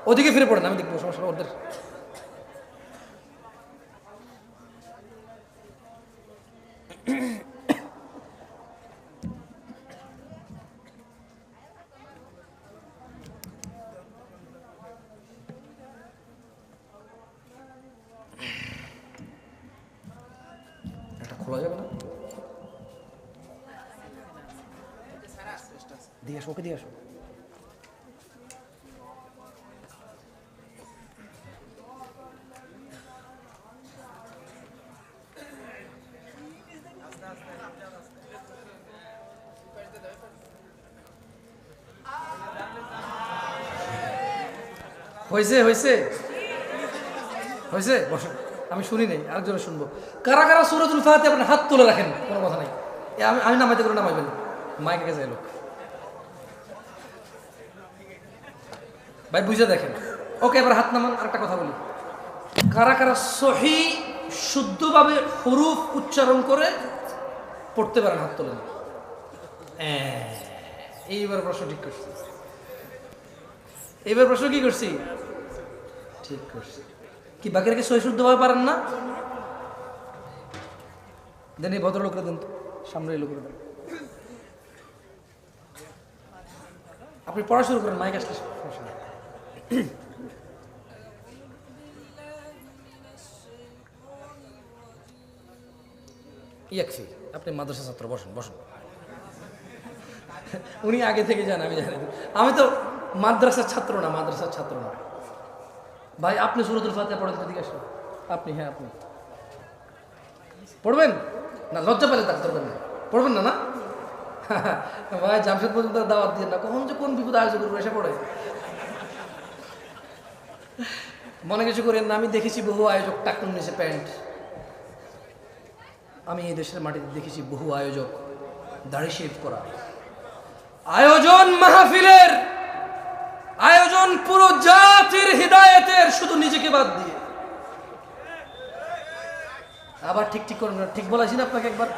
ওদিকে ফিরে পড়েন, আমি দেখবো সমস্যা ওদের। এটা খোলা যাবে না? দিয়ে আসো, ওকে দিয়ে আসো। হয়েছে হয়েছে হয়েছে, বসেন, আমি শুনি নাই, আরেকজনে শুনবো। কারা কারা সূরাতুল ফাতিহা আপনার হাত তুলে রাখেন, কোনো কথা নাই। আমি আমি নামাইতে করে নামাইবেন, মাইকে গেছে লোক ভাই, বুঝে দেখেন। ওকে, এবার হাত নামান। আরেকটা কথা বলি, কারা কারা সহি শুদ্ধভাবে হুরুফ উচ্চারণ করে পড়তে পারেন, হাত তোলেন। এইবার প্রশ্ন ঠিক করছি, এইবার প্রশ্ন কি করছি, ঠিক করছি। কি বাকি রেখে সহি শুদ্ধভাবে পারেন না? দেন এই ভদ্রলোকরা দেন তো, সামনে এই লোকেরা দেন। আপনি পড়া শুরু করেন, মাইক আসলে সমস্যা নেই। ইয়াকফি, আপনি মাদ্রাসা ছাত্র, বসেন বসেন। উনি আগে থেকে জান, আমি জানি। আমি তো মাদ্রাসার ছাত্র না, মাদ্রাসার ছাত্র না ভাই। আপনি সূরাতুল ফাতিহা পড়েন তো, দিকে আসুন। আপনি, হ্যাঁ আপনি পড়বেন না, লজ্জা পেলে তার ধরবেন না, পড়বেন না না ভাই। জামশেদ পর্যন্ত দাওয়াত দিয়ে না, কখন যে কোন বিপদ আয়োজন করবো এসে পড়ে। মনে কিছু করেন না, আমি দেখেছি বহু আয়োজক টাকুন নিচে প্যান্ট। আমি এই দেশের মাটিতে দেখেছি বহু আয়োজক দাড়ি শেভ করা। আয়োজন মাহফিলের আয়োজন পুরো জাতির হিদায়াতের, শুধু নিজেকে বাদ দিয়ে। আবার ঠিক ঠিক করেন না, ঠিক বলাইছি না আপনাকে একবার?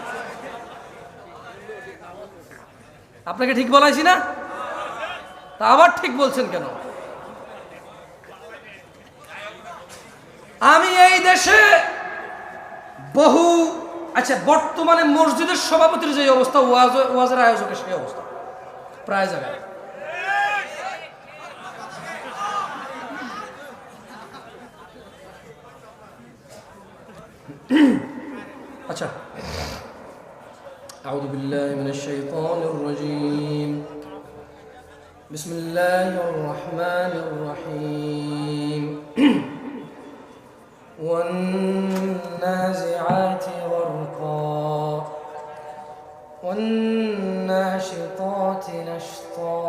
আপনাকে ঠিক বলাইছি না? তা আবার ঠিক বলছেন কেন? আমি এই দেশে বহু, আচ্ছা বর্তমানে মসজিদের সভাপতির যে অবস্থা, ওয়াজের আয়োজকের সেই অবস্থা প্রায় জায়গায়। আচ্ছা, আউযু বিল্লাহি মিনাশ শাইতানির রাজীম, বিসমিল্লাহির রহমানির রহিম। والنازعات غرقا والناشطات نشطا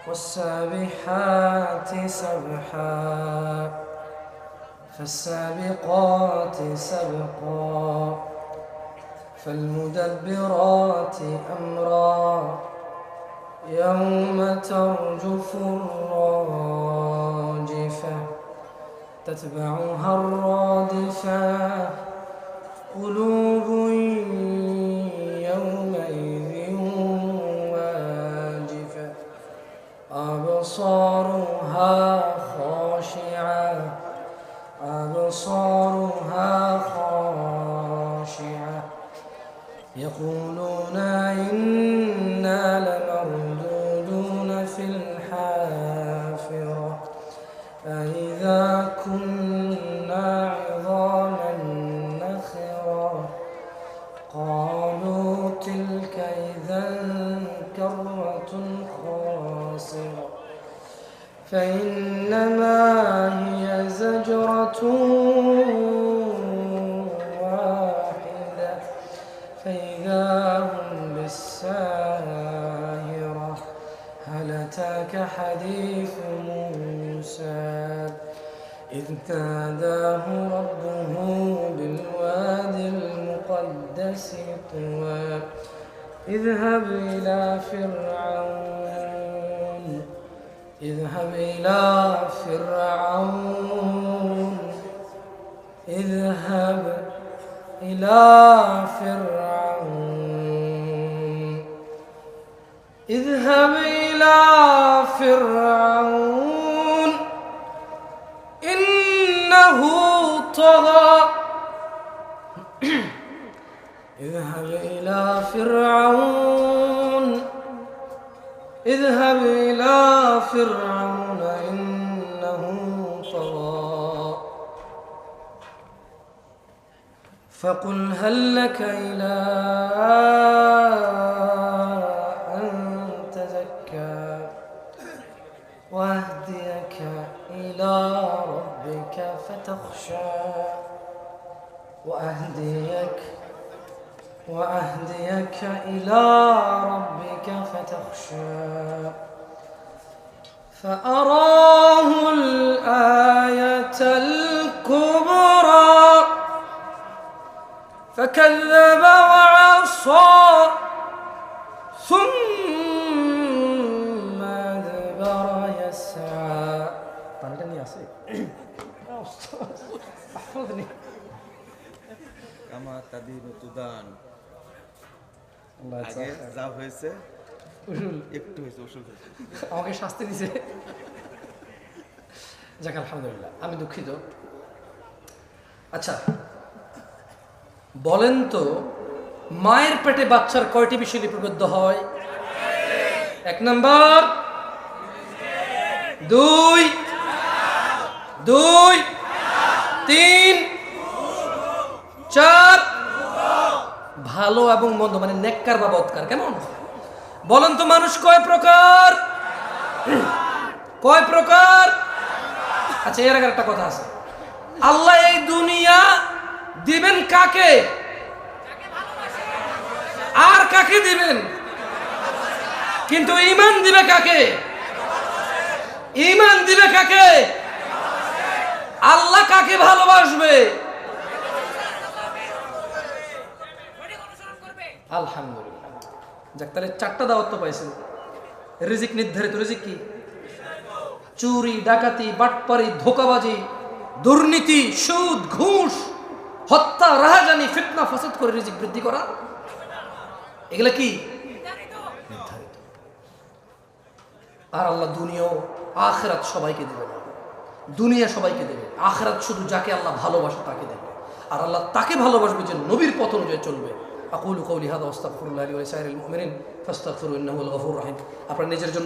والسابحات سبحا فالسابقات سبقا فالمدبرات أمرا يوم ترجف الراجفة تتبعها الرادفة قلوب يومئذ واجفة أبصارها خاشعة أبصارها خاشعة يقولون إنا لمردودون في الحافرة أإذا كنا عظاما نخرة قالوا تلك إذا كرة خاسرة فإنما هي زجرة واحدة فإذا هم بالساهرة هل أتاك حديث موسى إذ ناداه ربه بالواد المقدس طوى اذهب إلى فرعون اذهب إلى فرعون اذهب إلى فرعون اذهب إلى فرعون إنه طغى اذهب إلى فرعون اذهب إلى فرعون إنه طغى فقل هل لك إلى أن تزكى وأهديك إلى ربك فتخشى وأهديك إلى ربك فتخشى فأراه الآية الكبرى فكذب وعصى ثم أدبر يسعى طلعني يا سيدي يا أستاذ احفظني কামা তাদিনু তুদান। আল্লাহ আগে যা হয়েছে উসুল একটু হয়েছে, ওষুধ হয়েছে। আমাকে শাস্তি দিছে। যাক আলহামদুলিল্লাহ, আমি দুঃখিত। আচ্ছা বলেন তো, মায়ের পেটে বাচ্চার কয়টি বিষয় লিপিবদ্ধ হয়? 1 নাম্বার, 2, 3, 4 ভালো এবং মন্দ, মানে নেককার বা বদকার। কেমন বলেন তো, মানুষ কয় প্রকার? কয় প্রকার? আচ্ছা এর আগে একটা কথা আছে, আল্লাহ এই দুনিয়া দিবেন কাকে আর কাকে দিবেন, কিন্তু ঈমান দিবে কাকে? ঈমান দিবে কাকে? আল্লাহ কাকে ভালোবাসবে? আলহামদুলিল্লাহ। যাক, তাহলে 4টা দাওয়াত তো পাইছেন। রিজিক নির্ধারিত। রিজিক কি? চুরি, ডাকাতি, বাটপারি, ধোঁকাবাজি, দুর্নীতি, সুদ, ঘুষ, হত্যা, রাহাজানি, ফিতনা, ফাসাদ করে রিজিক বৃদ্ধি করা, এগুলা কি? নির্ধারিত। আর আল্লাহ দুনিয়া আখিরাত সবাইকে দেবে না। দুনিয়া সবাইকে দেবে, আখিরাত শুধু যাকে আল্লাহ ভালোবাসে তাকে দেবে। আর আল্লাহ তাকে ভালোবাসবে যে নবীর পথ অনুযায়ী চলবে। আকুলু কওলি হাযা ওয়াস্তাগফিরুল্লাহ লি ওয়া লিসাইরিল মুমিনিন ফাস্তাগফিরু ইন্নাহু আল গফুরুর রহিম। আপনার নিজের জন্য